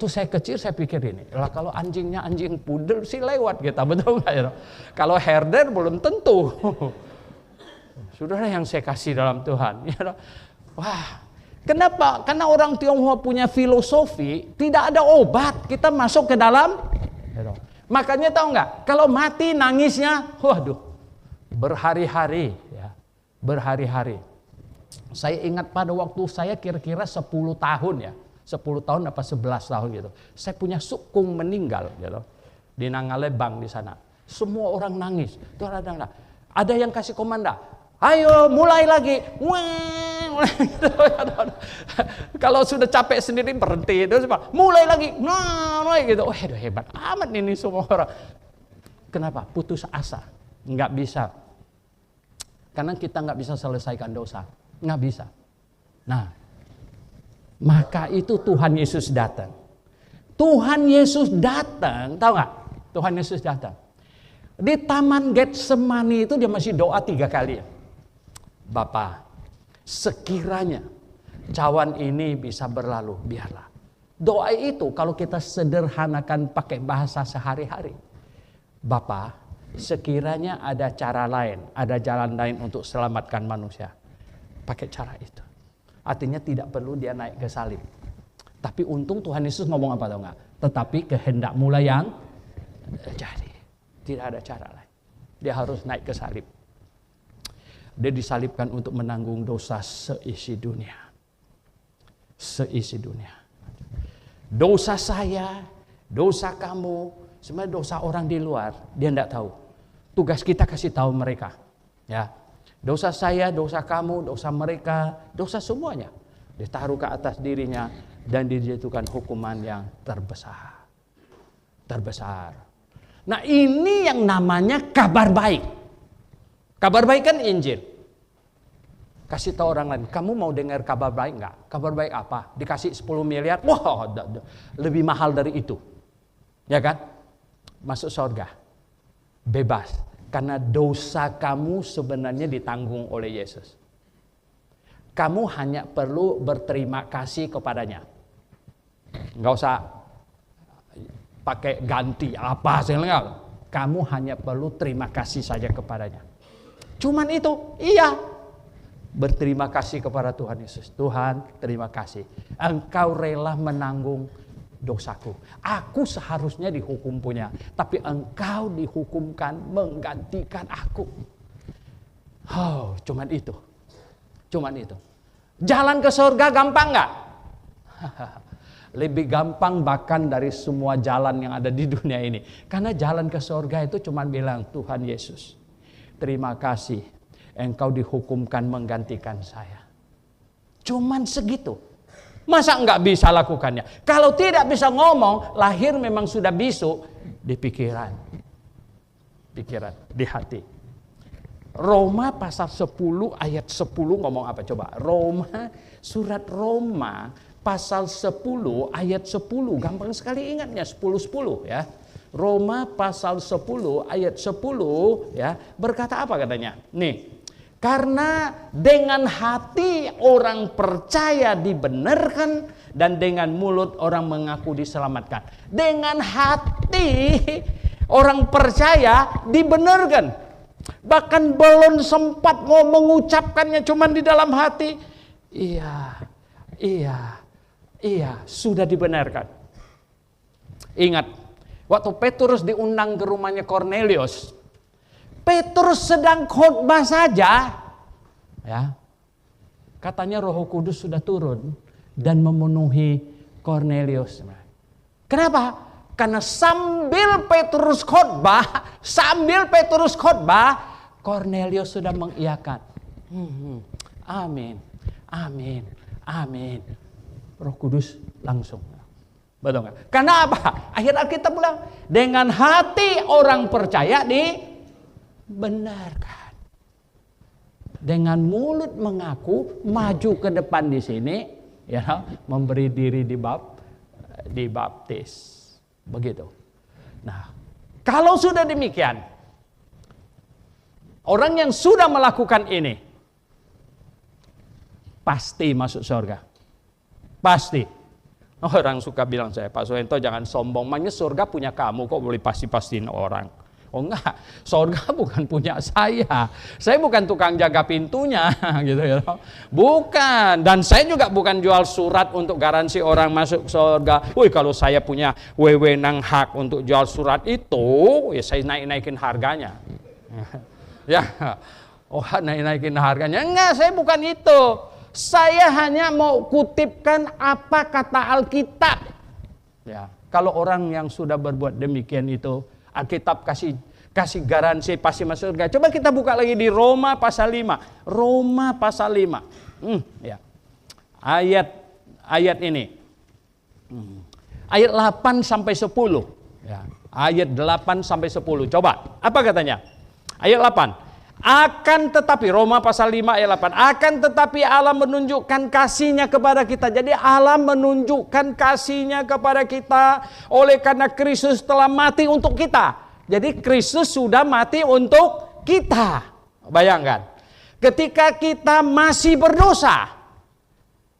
Tuh saya kecil saya pikir ini, lah kalau anjingnya anjing pudel sih lewat kita, betul nggak ya? Kalau herder belum tentu. Saudara yang saya kasih dalam Tuhan, ya, wah, kenapa? Karena orang Tionghoa punya filosofi tidak ada obat, kita masuk ke dalam. Ya, makanya tahu nggak? Kalau mati nangisnya, waduh, berhari-hari, ya, berhari-hari. Saya ingat pada waktu saya kira-kira 10 tahun ya. 10 tahun apa 11 tahun gitu. Saya punya sukung meninggal gitu. Di Nangalebang di sana. Semua orang nangis. Tuh ada yang kasih komanda. Ayo mulai lagi. Kalau sudah capek sendiri berhenti. Terus mulai lagi. Mulai gitu. Oh hebat amat ini semua orang. Kenapa? Putus asa. Nggak bisa. Karena kita nggak bisa selesaikan dosa. Nggak bisa. Nah. Maka itu Tuhan Yesus datang. Tuhan Yesus datang, tahu nggak? Tuhan Yesus datang. Di Taman Getsemani itu dia masih doa 3 kali. Bapa, sekiranya cawan ini bisa berlalu, biarlah. Doa itu kalau kita sederhanakan pakai bahasa sehari-hari. Bapa, sekiranya ada cara lain, ada jalan lain untuk selamatkan manusia. Pakai cara itu. Artinya tidak perlu dia naik ke salib. Tapi untung Tuhan Yesus ngomong apa tahu nggak? Tetapi kehendakmu lah yang jadi. Tidak ada cara lain. Dia harus naik ke salib. Dia disalibkan untuk menanggung dosa seisi dunia. Seisi dunia. Dosa saya, dosa kamu, sebenarnya dosa orang di luar, dia tidak tahu. Tugas kita kasih tahu mereka. Ya. Dosa saya, dosa kamu, dosa mereka, dosa semuanya ditaruh ke atas dirinya dan dijatuhkan hukuman yang terbesar. Terbesar. Nah ini yang namanya kabar baik. Kabar baik kan Injil. Kasih tahu orang lain, kamu mau dengar kabar baik nggak? Kabar baik apa? Dikasih 10 miliar, wah lebih mahal dari itu. Ya kan? Masuk surga. Bebas. Karena dosa kamu sebenarnya ditanggung oleh Yesus. Kamu hanya perlu berterima kasih kepadanya. Nggak usah pakai ganti apa segala. Kamu hanya perlu terima kasih saja kepadanya. Cuman itu, iya. Berterima kasih kepada Tuhan Yesus. Tuhan, terima kasih. Engkau rela menanggung dosaku. Aku seharusnya dihukum punya, tapi engkau dihukumkan menggantikan aku. Oh, cuman itu. Cuman itu. Jalan ke surga gampang nggak? Lebih gampang bahkan dari semua jalan yang ada di dunia ini. Karena jalan ke surga itu cuman bilang, Tuhan Yesus, terima kasih engkau dihukumkan menggantikan saya. Cuman segitu. Masa enggak bisa lakukannya? Kalau tidak bisa ngomong, lahir memang sudah bisu di pikiran. Pikiran, di hati. Roma pasal 10 ayat 10 ngomong apa coba? Surat Roma pasal 10 ayat 10. Gampang sekali ingatnya, 10-10 ya. Roma pasal 10 ayat 10 ya, berkata apa katanya? Nih, karena dengan hati orang percaya dibenarkan dan dengan mulut orang mengaku diselamatkan. Dengan hati orang percaya dibenarkan. Bahkan belum sempat mau mengucapkannya, cuman di dalam hati, iya, sudah dibenarkan. Ingat, waktu Petrus diundang ke rumahnya Kornelius, Petrus sedang khotbah saja, ya, katanya Roh Kudus sudah turun dan memenuhi Kornelius. Kenapa? Karena sambil Petrus khotbah, Kornelius sudah mengiyakan. Amin, amin, amin. Roh Kudus langsung. Betul nggak? Karena apa? Akhir Alkitab bilang, dengan hati orang percaya dibenarkan. Dengan mulut mengaku, maju ke depan di sini, ya, memberi diri dibaptis. Begitu. Nah, kalau sudah demikian, orang yang sudah melakukan ini pasti masuk surga. Pasti. Orang suka bilang saya, Pak Suhento jangan sombong, makanya surga punya kamu, kok boleh pasti-pastiin orang. Oh enggak, surga bukan punya saya. Saya bukan tukang jaga pintunya gitu ya. Bukan, dan saya juga bukan jual surat untuk garansi orang masuk surga. Wih, kalau saya punya wewenang hak untuk jual surat itu, ya saya naikin harganya. Ya. Oh, naikin harganya. Enggak, saya bukan itu. Saya hanya mau kutipkan apa kata Alkitab. Ya, kalau orang yang sudah berbuat demikian itu, Alkitab kasih garansi pasti masuk surga. Coba kita buka lagi di Roma pasal 5. Roma pasal 5. Ya. Ayat ini. Ayat 8 sampai 10. Ya. Ayat 8 sampai 10. Coba, apa katanya? Ayat 8. Akan tetapi, Roma pasal 5 ayat 8, akan tetapi Allah menunjukkan kasih-Nya kepada kita. Jadi Allah menunjukkan kasih-Nya kepada kita oleh karena Kristus telah mati untuk kita. Jadi Kristus sudah mati untuk kita. Bayangkan, ketika kita masih berdosa.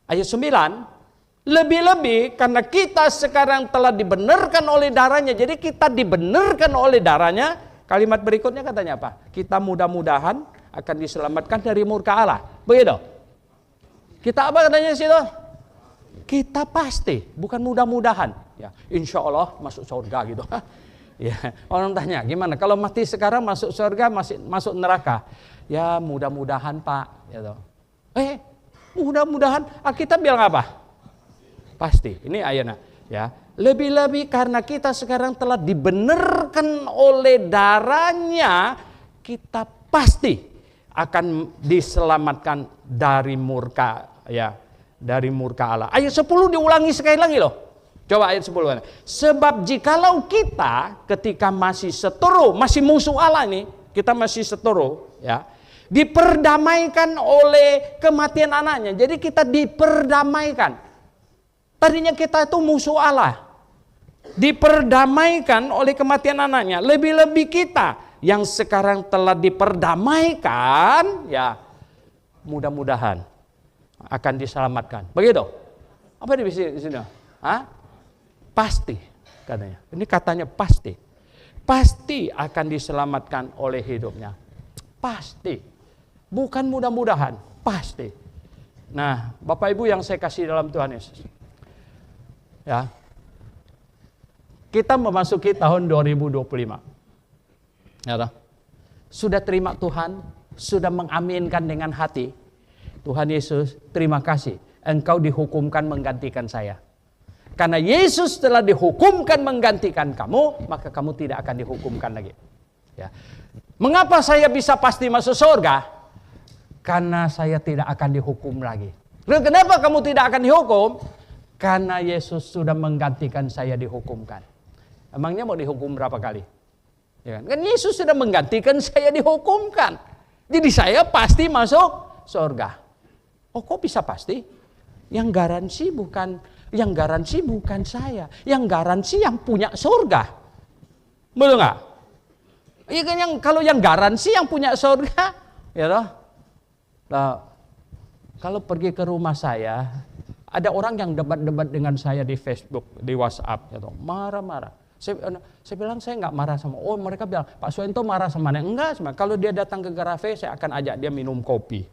Ayat 9, lebih-lebih karena kita sekarang telah dibenarkan oleh darah-Nya. Jadi kita dibenarkan oleh darah-Nya. Kalimat berikutnya katanya apa? Kita mudah-mudahan akan diselamatkan dari murka Allah. Begitu. Kita apa katanya di situ? Kita pasti, bukan mudah-mudahan. Ya, insya Allah masuk surga gitu. Ya, orang tanya, gimana? Kalau mati sekarang masuk surga, masuk neraka? Ya, mudah-mudahan Pak. Gitu. Mudah-mudahan. Kita bilang apa? Pasti. Ini ayatnya. Ya. Lebih-lebih karena kita sekarang telah dibenarkan oleh darah-Nya, kita pasti akan diselamatkan dari murka, ya, dari murka Allah. Ayat 10 diulangi sekali lagi loh. Coba ayat 10. Sebab jikalau kita ketika masih seteru, masih musuh Allah nih, kita masih seteru, ya, diperdamaikan oleh kematian anaknya. Jadi kita diperdamaikan. Tadinya kita itu musuh Allah, diperdamaikan oleh kematian anaknya. Lebih-lebih kita yang sekarang telah diperdamaikan, ya, mudah-mudahan akan diselamatkan. Begitu? Apa di sini? Pasti katanya. Ini katanya pasti. Pasti akan diselamatkan oleh hidupnya. Pasti. Bukan mudah-mudahan, pasti. Nah, Bapak Ibu yang saya kasih dalam Tuhan Yesus. Ya. Kita memasuki tahun 2025. Ya, sudah terima Tuhan, sudah mengaminkan dengan hati. Tuhan Yesus, terima kasih. Engkau dihukumkan menggantikan saya. Karena Yesus telah dihukumkan menggantikan kamu, maka kamu tidak akan dihukumkan lagi. Ya. Mengapa saya bisa pasti masuk surga? Karena saya tidak akan dihukum lagi. Kenapa kamu tidak akan dihukum? Karena Yesus sudah menggantikan saya dihukumkan. Emangnya mau dihukum berapa kali? Ya kan Yesus sudah menggantikan saya dihukumkan. Jadi saya pasti masuk surga. Oh, kok bisa pasti? Yang garansi bukan saya. Yang garansi yang punya surga. Betul nggak? Iya kan, kalau yang garansi yang punya surga, ya toh. Nah, kalau pergi ke rumah saya, ada orang yang debat-debat dengan saya di Facebook, di WhatsApp, ya toh, marah-marah. Saya bilang saya nggak marah sama. Oh, mereka bilang Pak Suento marah sama saya. Enggak, kalau dia datang ke Garafe, saya akan ajak dia minum kopi.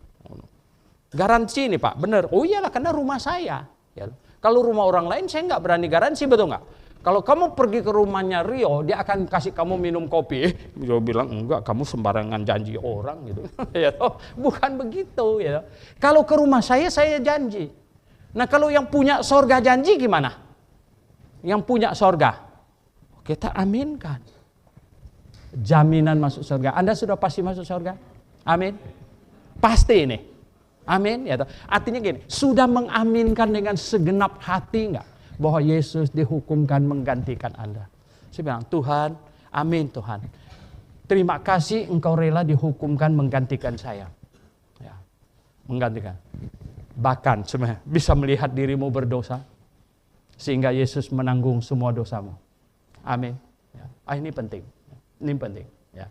Garansi nih Pak, bener. Oh iyalah, karena rumah saya. Ya. Kalau rumah orang lain saya nggak berani garansi, betul nggak? Kalau kamu pergi ke rumahnya Rio, dia akan kasih kamu minum kopi. Dia bilang enggak, kamu sembarangan janji orang gitu. Ya toh, bukan begitu ya. Kalau ke rumah saya janji. Nah kalau yang punya sorga janji gimana? Yang punya sorga, kita aminkan. Jaminan masuk surga. Anda sudah pasti masuk surga? Amin. Pasti ini. Amin. Ya toh. Artinya gini, sudah mengaminkan dengan segenap hati enggak bahwa Yesus dihukumkan menggantikan Anda? Saya bilang, Tuhan, amin Tuhan. Terima kasih Engkau rela dihukumkan menggantikan saya. Ya, menggantikan. Bahkan sebenarnya bisa melihat dirimu berdosa sehingga Yesus menanggung semua dosamu. Amin. Ya. Ini penting. Ini penting. Ya.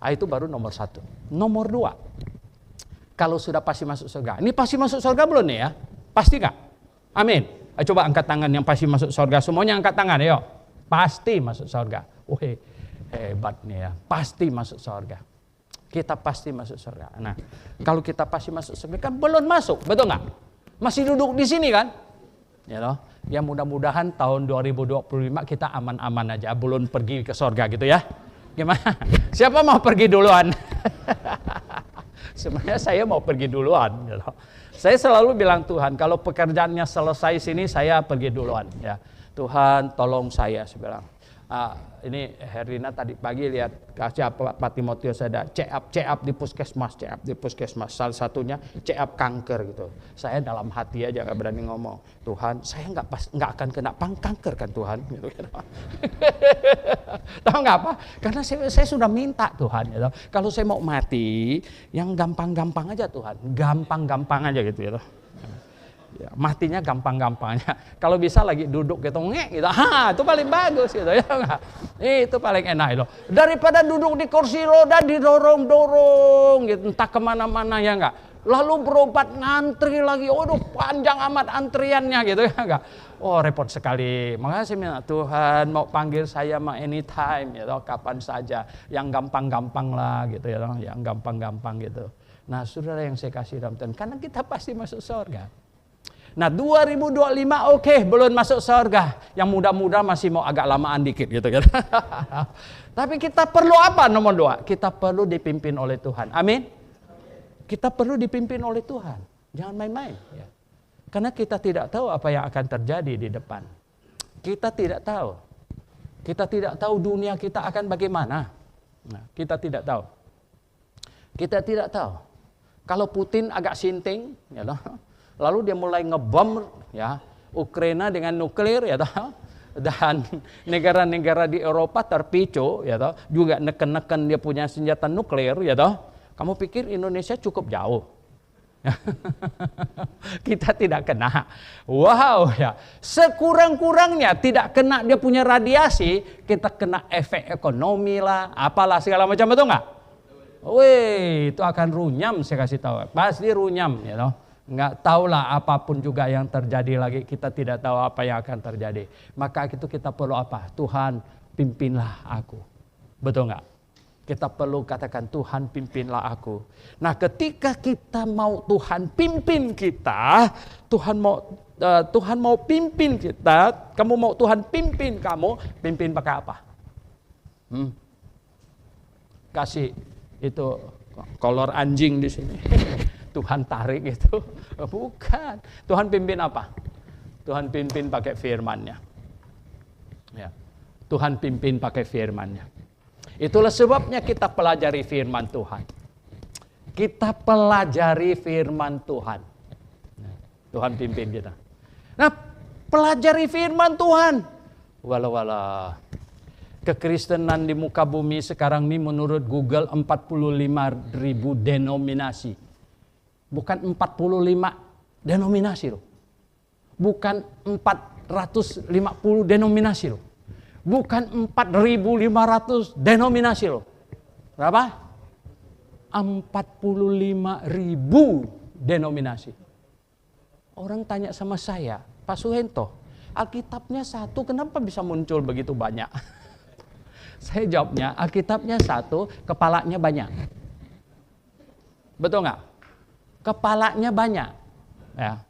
Itu baru nomor 1. Nomor 2. Kalau sudah pasti masuk surga. Ini pasti masuk surga belum nih ya? Pasti nggak? Amin. Coba angkat tangan yang pasti masuk surga. Semuanya angkat tangan, yuk. Pasti masuk surga. Hebat nih ya. Pasti masuk surga. Kita pasti masuk surga. Nah, kalau kita pasti masuk surga kan belum masuk, betul nggak? Masih duduk di sini kan? Ya loh. Ya mudah-mudahan tahun 2025 kita aman-aman aja, belum pergi ke surga gitu ya. Gimana? Siapa mau pergi duluan? Sebenarnya saya mau pergi duluan. Ya loh. Saya selalu bilang Tuhan, kalau pekerjaannya selesai sini, saya pergi duluan. Ya, Tuhan, tolong saya bilang. Ini Herina tadi pagi lihat kasih Pak Timotius ada check-up di puskesmas, salah satunya check-up kanker gitu. Saya dalam hati aja nggak berani ngomong, Tuhan, saya nggak akan kena kanker kan Tuhan, gitu. Tahu nggak apa? Karena saya sudah minta Tuhan, gitu. Kalau saya mau mati, yang gampang-gampang aja Tuhan, gampang-gampang aja gitu ya. Ya, matinya gampang-gampangnya. Kalau bisa lagi duduk gitu ngek gitu. Itu paling bagus gitu ya enggak? Itu paling enak itu. Daripada duduk di kursi roda didorong-dorong gitu entah kemana mana ya enggak. Lalu berobat ngantri lagi. Waduh, panjang amat antriannya gitu ya enggak. Oh, repot sekali. Makanya saya minta Tuhan mau panggil saya mah anytime gitu, kapan saja. Yang gampang-gampang lah gitu ya, yang gampang-gampang gitu. Nah, saudara yang saya kasih dalam Tuhan, karena kita pasti masuk surga. Nah 2025 belum masuk surga. Yang muda-muda masih mau agak lamaan dikit gitu kan. Tapi kita perlu apa nomor 2? Kita perlu dipimpin oleh Tuhan. Amin. Kita perlu dipimpin oleh Tuhan. Jangan main-main. Ya. Karena kita tidak tahu apa yang akan terjadi di depan. Kita tidak tahu. Kita tidak tahu dunia kita akan bagaimana. Nah, kita tidak tahu. Kita tidak tahu. Kalau Putin agak sinting, ya loh. Lalu dia mulai ngebom ya Ukraina dengan nuklir ya toh, dan negara-negara di Eropa terpicu ya toh, juga neken-neken dia punya senjata nuklir ya toh. Kamu pikir Indonesia cukup jauh? Kita tidak kena. Wow ya. Sekurang-kurangnya tidak kena dia punya radiasi, kita kena efek ekonomi lah, apalah segala macam, betul nggak? Wih, itu akan runyam saya kasih tahu. Pasti runyam ya toh. Nggak tahulah apapun juga yang terjadi lagi, kita tidak tahu apa yang akan terjadi. Maka itu kita perlu apa? Tuhan pimpinlah aku. Betul nggak? Kita perlu katakan Tuhan pimpinlah aku. Nah ketika kita mau Tuhan pimpin kita, Tuhan mau pimpin kita, kamu mau Tuhan pimpin kamu, pimpin pakai apa? Kasih itu kolor anjing di sini. Tuhan tarik itu. Bukan. Tuhan pimpin apa? Tuhan pimpin pakai firman-Nya. Ya. Tuhan pimpin pakai firman-Nya. Itulah sebabnya kita pelajari firman Tuhan. Kita pelajari firman Tuhan. Tuhan pimpin kita. Nah, pelajari firman Tuhan. Walau kekristenan di muka bumi sekarang ini menurut Google 45.000 denominasi. Bukan 45 denominasi loh. Bukan 450 denominasi loh. Bukan 4.500 denominasi loh. Berapa? 45.000 denominasi. Orang tanya sama saya, Pak Suhento, Alkitabnya satu, kenapa bisa muncul begitu banyak? Saya jawabnya, Alkitabnya satu, kepalanya banyak. Betul nggak? Kepalanya banyak. Ya.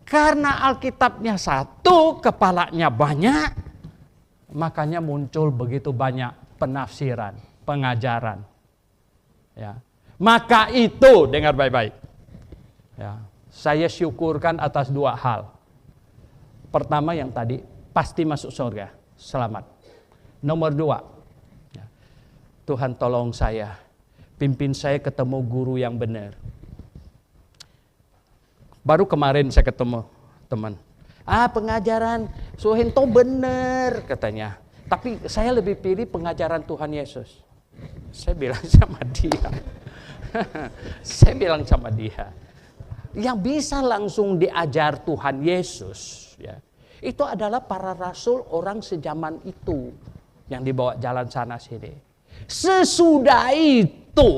Karena Alkitabnya satu, kepalanya banyak, makanya muncul begitu banyak penafsiran, pengajaran. Ya. Maka itu, dengar baik-baik. Ya. Saya syukurkan atas dua hal. Pertama yang tadi, pasti masuk surga, selamat. Nomor dua, ya. Tuhan tolong saya, pimpin saya ketemu guru yang benar. Baru kemarin saya ketemu teman. Pengajaran Suhento benar katanya. Tapi saya lebih pilih pengajaran Tuhan Yesus. Saya bilang sama dia. Saya bilang sama dia. Yang bisa langsung diajar Tuhan Yesus, ya, itu adalah para rasul orang sejaman itu yang dibawa jalan sana sini. Sesudah itu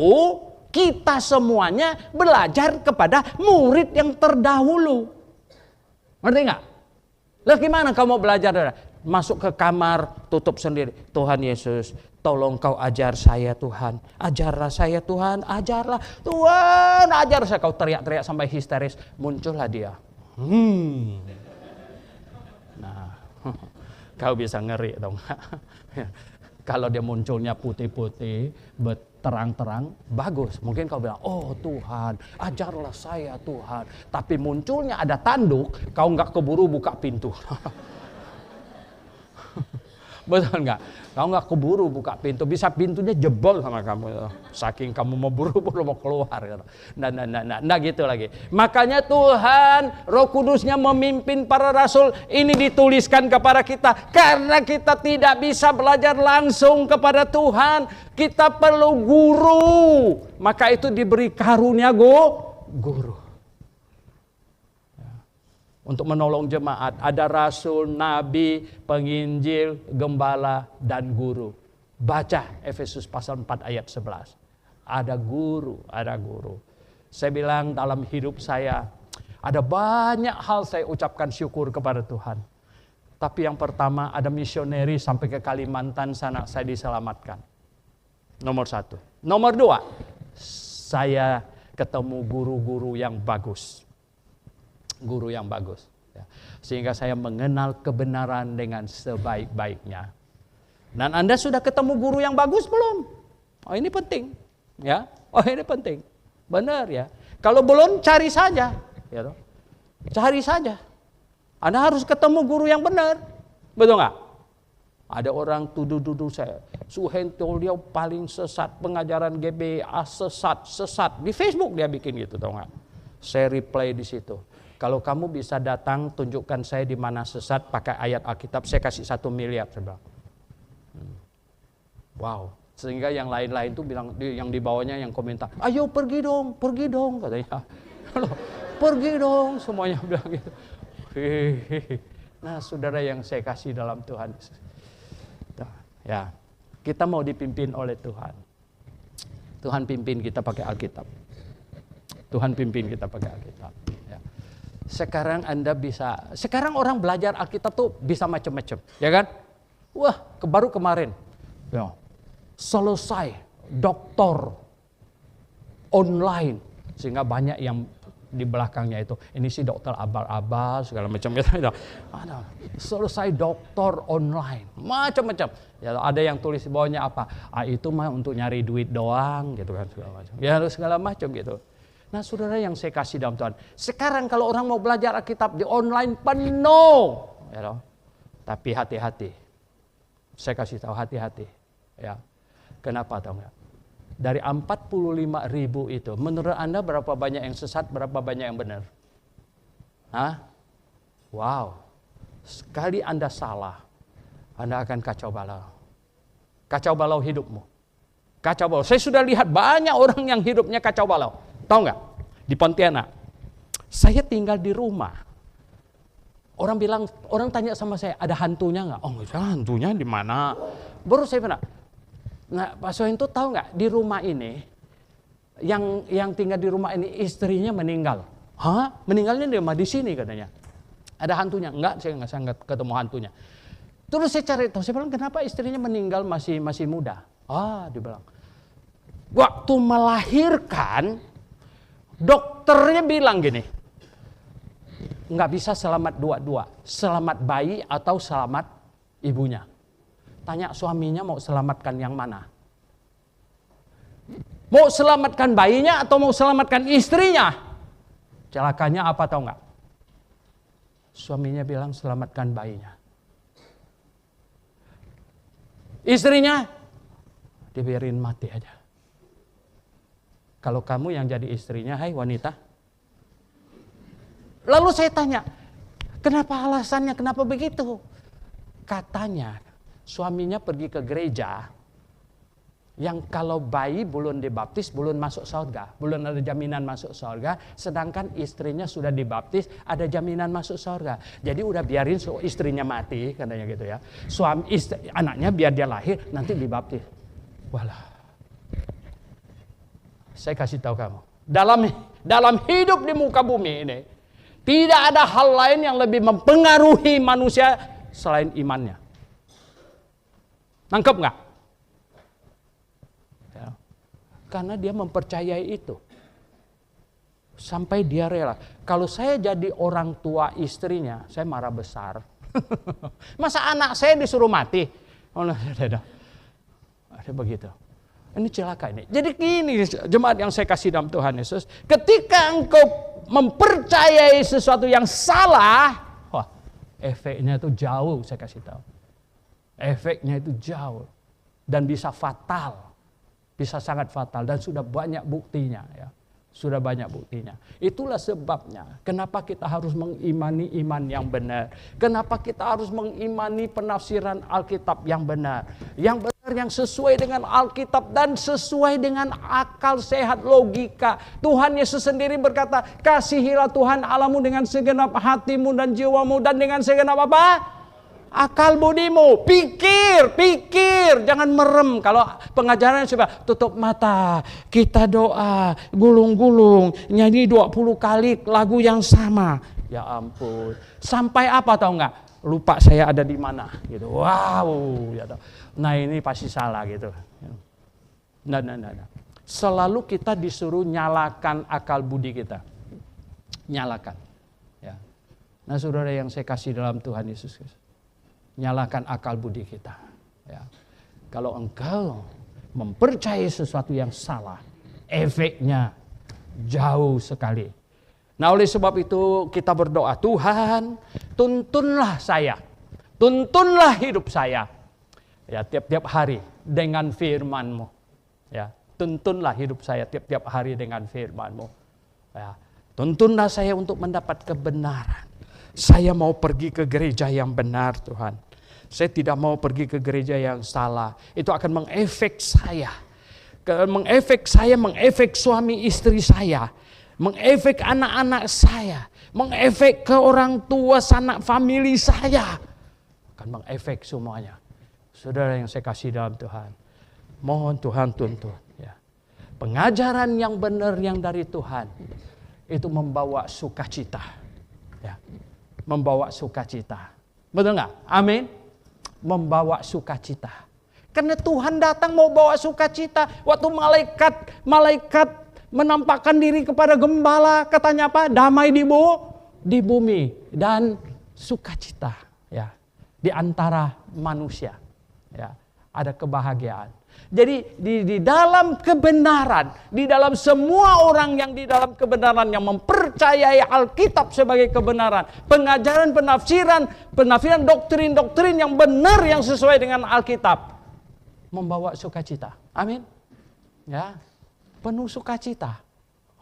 kita semuanya belajar kepada murid yang terdahulu. Ngerti nggak? Lalu gimana kamu belajar? Masuk ke kamar, tutup sendiri. Tuhan Yesus, tolong kau ajar saya Tuhan. Ajarlah saya Tuhan, ajarlah. Tuhan, ajar saya. Kau teriak-teriak sampai histeris. Muncullah dia. Nah, kau bisa ngeri dong. Kalau dia munculnya putih-putih, terang-terang, bagus. Mungkin kau bilang, oh Tuhan, ajarlah saya Tuhan. Tapi munculnya ada tanduk, kau nggak keburu buka pintu. Betul nggak? Kau nggak keburu buka pintu, bisa pintunya jebol sama kamu. Saking kamu mau buru-buru mau keluar. Nah gitu lagi. Makanya Tuhan, Roh Kudusnya memimpin para rasul. Ini dituliskan kepada kita. Karena kita tidak bisa belajar langsung kepada Tuhan. Kita perlu guru. Maka itu diberi karunia guru. Untuk menolong jemaat, ada rasul, nabi, penginjil, gembala, dan guru. Baca Efesus pasal 4 ayat 11. Ada guru, ada guru. Saya bilang dalam hidup saya, ada banyak hal saya ucapkan syukur kepada Tuhan. Tapi yang pertama, ada misioneri sampai ke Kalimantan sana, saya diselamatkan. Nomor satu. Nomor dua, saya ketemu guru-guru yang bagus. Guru yang bagus, ya. Sehingga saya mengenal kebenaran dengan sebaik-baiknya. Dan Anda sudah ketemu guru yang bagus belum? Oh ini penting, ya. Oh ini penting, benar ya. Kalau belum cari saja, ya. Cari saja. Anda harus ketemu guru yang benar, betul nggak? Ada orang tuduh saya, Suhento dia paling sesat, pengajaran GBA sesat. Di Facebook dia bikin gitu, tahu nggak? Saya reply di situ. Kalau kamu bisa datang, tunjukkan saya di mana sesat, pakai ayat Alkitab, saya kasih 1 miliar. Saya bilang. Wow. Sehingga yang lain-lain tuh bilang, yang di bawahnya yang komentar, ayo pergi dong, katanya. Pergi dong, semuanya bilang gitu. Nah, saudara yang saya kasih dalam Tuhan. Ya, kita mau dipimpin oleh Tuhan. Tuhan pimpin kita pakai Alkitab. Tuhan pimpin kita pakai Alkitab. Ya. Sekarang orang belajar Alkitab tuh bisa macam-macam, ya kan? Wah, baru kemarin, ya, selesai doktor online, sehingga banyak yang di belakangnya itu, ini sih dokter abal-abal segala macam gitu. Ada selesai doktor online, macam-macam. Ya, ada yang tulis di bawahnya apa? Itu mah untuk nyari duit doang, gitu kan segala macam. Ya segala macam gitu. Nah saudara yang saya kasih dalam Tuhan, sekarang kalau orang mau belajar Alkitab di online penuh, ya, tapi hati-hati. Saya kasih tahu hati-hati. Ya, kenapa tahu nggak? Dari 45.000 itu, menurut Anda berapa banyak yang sesat, berapa banyak yang benar? Hah? Wow, sekali Anda salah, Anda akan kacau balau. Kacau balau hidupmu. Kacau balau. Saya sudah lihat banyak orang yang hidupnya kacau balau. Tahu nggak? Di Pontianak, saya tinggal di rumah. Orang tanya sama saya, ada hantunya nggak? Oh, nggak, hantunya di mana? Baru saya bilang, nah Pak Soento tahu nggak, di rumah ini, yang tinggal di rumah ini istrinya meninggal. Hah? Meninggalnya di sini katanya. Ada hantunya? Enggak, saya nggak ketemu hantunya. Terus saya cari tahu, saya bilang kenapa istrinya meninggal masih muda? Dia bilang, waktu melahirkan, dokternya bilang gini, nggak bisa selamat dua-dua, selamat bayi atau selamat ibunya. Tanya suaminya mau selamatkan yang mana? Mau selamatkan bayinya atau mau selamatkan istrinya? Celakanya apa tahu nggak? Suaminya bilang selamatkan bayinya. Istrinya dibiarin mati aja. Kalau kamu yang jadi istrinya, hai wanita. Lalu saya tanya, kenapa alasannya, kenapa begitu? Katanya suaminya pergi ke gereja yang kalau bayi belum dibaptis belum masuk surga, belum ada jaminan masuk surga, sedangkan istrinya sudah dibaptis ada jaminan masuk surga. Jadi udah biarin istrinya mati katanya gitu ya. Anaknya biar dia lahir nanti dibaptis. Walah. Saya kasih tahu kamu, dalam hidup di muka bumi ini tidak ada hal lain yang lebih mempengaruhi manusia selain imannya. Nangkep nggak? Ya. Karena dia mempercayai itu. Sampai dia rela. Kalau saya jadi orang tua istrinya, saya marah besar. Masa anak saya disuruh mati? Oh, ada begitu. Ini celaka ini. Jadi gini jemaat yang saya kasih dalam Tuhan Yesus. Ketika engkau mempercayai sesuatu yang salah, wah, efeknya itu jauh, saya kasih tahu. Efeknya itu jauh dan bisa fatal, bisa sangat fatal dan sudah banyak buktinya ya. Sudah banyak buktinya. Itulah sebabnya kenapa kita harus mengimani iman yang benar. Kenapa kita harus mengimani penafsiran Alkitab yang benar. Yang benar, yang sesuai dengan Alkitab dan sesuai dengan akal sehat logika. Tuhan Yesus sendiri berkata, kasihilah Tuhan Allahmu dengan segenap hatimu dan jiwamu dan dengan segenap apa? Akal budimu, pikir, jangan merem. Kalau pengajaran coba tutup mata, kita doa, gulung-gulung, nyanyi 20 kali lagu yang sama. Ya ampun, sampai apa tahu nggak? Lupa saya ada di mana gitu. Wow, ya tahu. Nah ini pasti salah gitu. Nah. Selalu kita disuruh nyalakan akal budi kita, nyalakan. Ya. Nah saudara yang saya kasih dalam Tuhan Yesus. Nyalakan akal budi kita. Ya. Kalau engkau mempercayai sesuatu yang salah, efeknya jauh sekali. Nah oleh sebab itu kita berdoa, Tuhan tuntunlah saya, tuntunlah hidup saya. Ya tiap-tiap hari dengan firman-Mu. Ya, tuntunlah hidup saya tiap-tiap hari dengan firman-Mu. Ya, tuntunlah saya untuk mendapat kebenaran. Saya mau pergi ke gereja yang benar Tuhan. Saya tidak mau pergi ke gereja yang salah. Itu akan mengefek saya. Mengefek suami istri saya. Mengefek anak-anak saya. Mengefek ke orang tua, sanak famili saya. Akan mengefek semuanya. Saudara yang saya kasih dalam Tuhan. Mohon Tuhan tuntun. Ya. Pengajaran yang benar yang dari Tuhan. Itu membawa sukacita. Ya. Membawa sukacita. Betul nggak? Amin. Membawa sukacita. Karena Tuhan datang mau bawa sukacita. Waktu malaikat menampakkan diri kepada gembala, katanya apa? Damai di bumi dan sukacita. Ya. Di antara manusia. Ya. Ada kebahagiaan. Jadi di dalam kebenaran, di dalam semua orang yang di dalam kebenaran yang mempercayai Alkitab sebagai kebenaran, pengajaran, penafsiran doktrin-doktrin yang benar yang sesuai dengan Alkitab, membawa sukacita. Amin. Ya, penuh sukacita.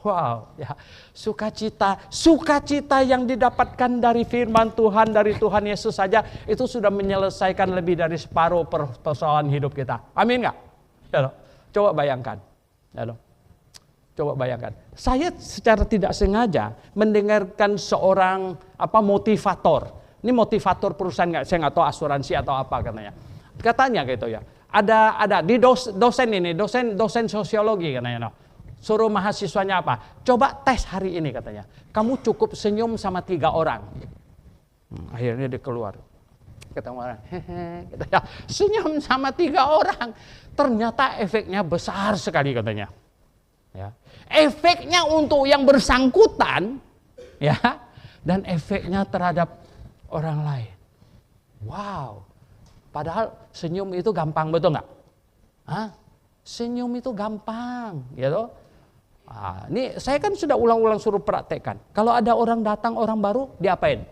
Wow, ya, sukacita yang didapatkan dari firman Tuhan, dari Tuhan Yesus saja, itu sudah menyelesaikan lebih dari separuh persoalan hidup kita. Amin nggak? Ya, coba bayangkan. Ya, coba bayangkan. Saya secara tidak sengaja mendengarkan seorang motivator Ini motivator perusahaan nggak? Saya nggak tahu asuransi atau apa katanya. Katanya gitu ya. Ada di dosen sosiologi katanya. No. Suruh mahasiswanya apa? Coba tes hari ini katanya. Kamu cukup senyum sama 3 orang. Akhirnya dia keluar. Ketemu orang, gitu ya. Senyum sama 3 orang. Ternyata efeknya besar sekali katanya. Ya. Efeknya untuk yang bersangkutan, ya, dan efeknya terhadap orang lain. Wow. Padahal senyum itu gampang, betul nggak? Senyum itu gampang, gitu. Ini saya kan sudah ulang-ulang suruh praktekkan. Kalau ada orang datang, orang baru, diapain?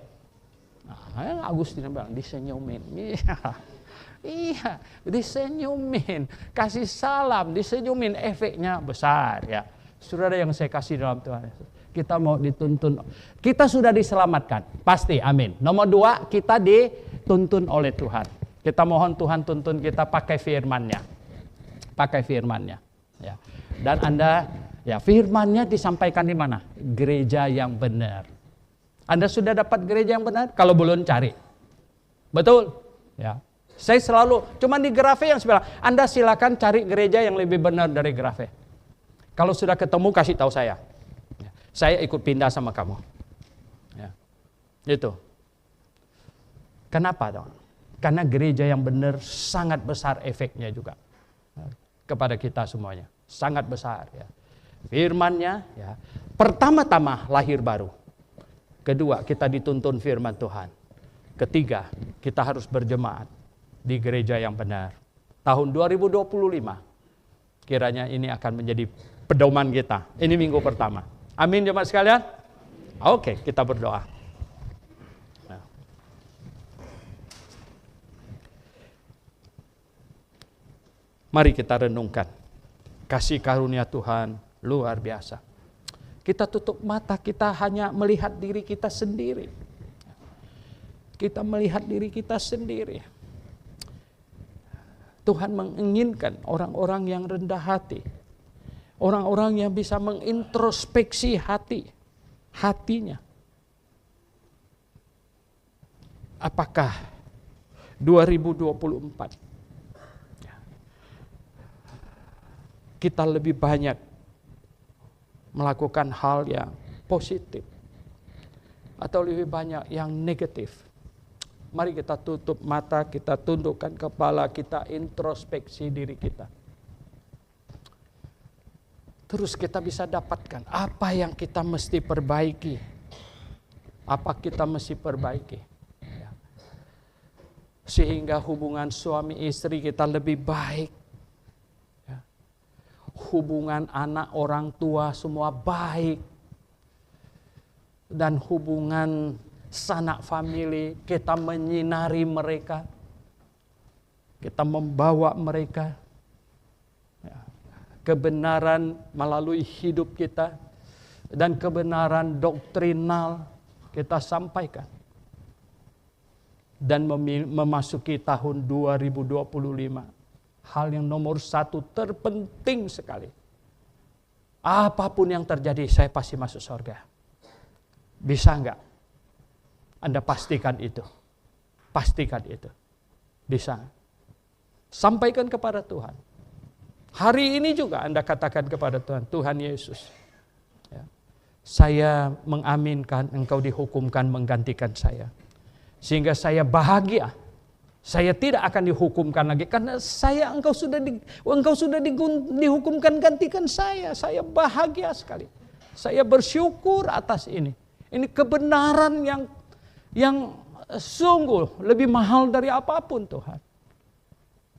Agustina bilang, disenyumin. Iya, disenyumin. Kasih salam, disenyumin. Efeknya besar, ya. Saudara yang saya kasih dalam Tuhan. Kita mau dituntun. Kita sudah diselamatkan. Pasti, amin. Nomor 2, kita dituntun oleh Tuhan. Kita mohon Tuhan tuntun kita pakai firman-Nya. Pakai firman-Nya. Ya. Dan Anda, ya, firman-Nya disampaikan di mana? Gereja yang benar. Anda sudah dapat gereja yang benar? Kalau belum, cari. Betul? Ya. Saya selalu, cuma di Grafe yang sebelah. Anda silakan cari gereja yang lebih benar dari Grafe. Kalau sudah ketemu, kasih tahu saya. Saya ikut pindah sama kamu. Ya. Itu. Kenapa dong? Karena gereja yang benar sangat besar efeknya juga kepada kita semuanya. Sangat besar. Ya. Firman-Nya, ya. Pertama-tama lahir baru. Kedua, kita dituntun firman Tuhan. Ketiga, kita harus berjemaat di gereja yang benar. Tahun 2025, kiranya ini akan menjadi pedoman kita. Ini minggu pertama. Amin jemaat sekalian. Oke, kita berdoa. Nah. Mari kita renungkan. Kasih karunia Tuhan luar biasa. Kita tutup mata, kita hanya melihat diri kita sendiri. Kita melihat diri kita sendiri. Tuhan menginginkan orang-orang yang rendah hati. Orang-orang yang bisa mengintrospeksi hatinya. Apakah 2024 kita lebih banyak melakukan hal yang positif atau lebih banyak yang negatif? Mari kita tutup mata, kita tundukkan kepala, kita introspeksi diri kita. Terus kita bisa dapatkan apa yang kita mesti perbaiki. Apa kita mesti perbaiki. Ya. Sehingga hubungan suami istri kita lebih baik. Ya. Hubungan anak orang tua semua baik. Dan hubungan sanak famili, kita menyinari mereka. Kita membawa mereka. Kebenaran melalui hidup kita dan kebenaran doktrinal kita sampaikan. Dan memasuki tahun 2025, hal yang nomor 1 terpenting sekali. Apapun yang terjadi, saya pasti masuk surga. Bisa enggak? Anda pastikan itu. Pastikan itu. Bisa. Sampaikan kepada Tuhan. Hari ini juga Anda katakan kepada Tuhan, Tuhan Yesus, ya, saya mengaminkan Engkau dihukumkan menggantikan saya. Sehingga saya bahagia. Saya tidak akan dihukumkan lagi karena Engkau sudah dihukumkan gantikan saya. Saya bahagia sekali. Saya bersyukur atas ini. Ini kebenaran yang sungguh lebih mahal dari apapun, Tuhan.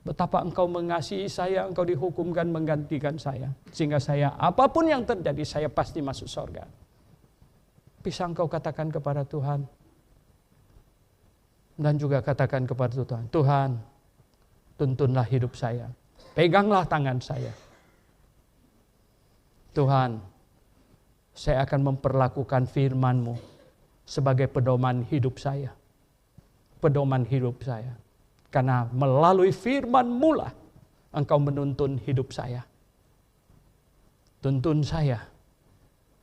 Betapa Engkau mengasihi saya, Engkau dihukumkan menggantikan saya. Sehingga saya, apapun yang terjadi, saya pasti masuk surga. Bisa Engkau katakan kepada Tuhan. Dan juga katakan kepada Tuhan, Tuhan, tuntunlah hidup saya. Peganglah tangan saya. Tuhan, saya akan memperlakukan firman-Mu sebagai pedoman hidup saya. Pedoman hidup saya. Karena melalui firman-Mu lah Engkau menuntun hidup saya. Tuntun saya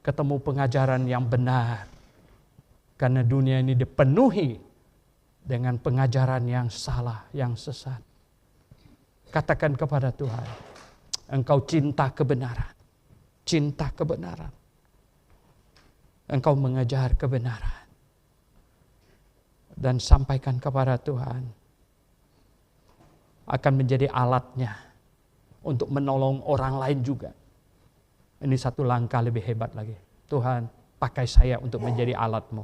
ketemu pengajaran yang benar. Karena dunia ini dipenuhi dengan pengajaran yang salah, yang sesat. Katakan kepada Tuhan, Engkau cinta kebenaran. Cinta kebenaran. Engkau mengejar kebenaran. Dan sampaikan kepada Tuhan, akan menjadi alatnya untuk menolong orang lain juga. Ini satu langkah lebih hebat lagi. Tuhan, pakai saya untuk menjadi alat-Mu.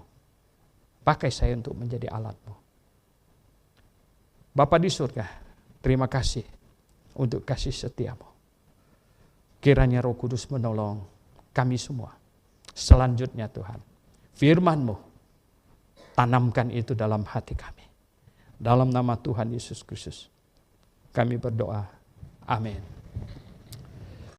Pakai saya untuk menjadi alat-Mu. Bapa di surga, terima kasih untuk kasih setia-Mu. Kiranya Roh Kudus menolong kami semua. Selanjutnya Tuhan, firman-Mu, tanamkan itu dalam hati kami. Dalam nama Tuhan Yesus Kristus, kami berdoa. Amin.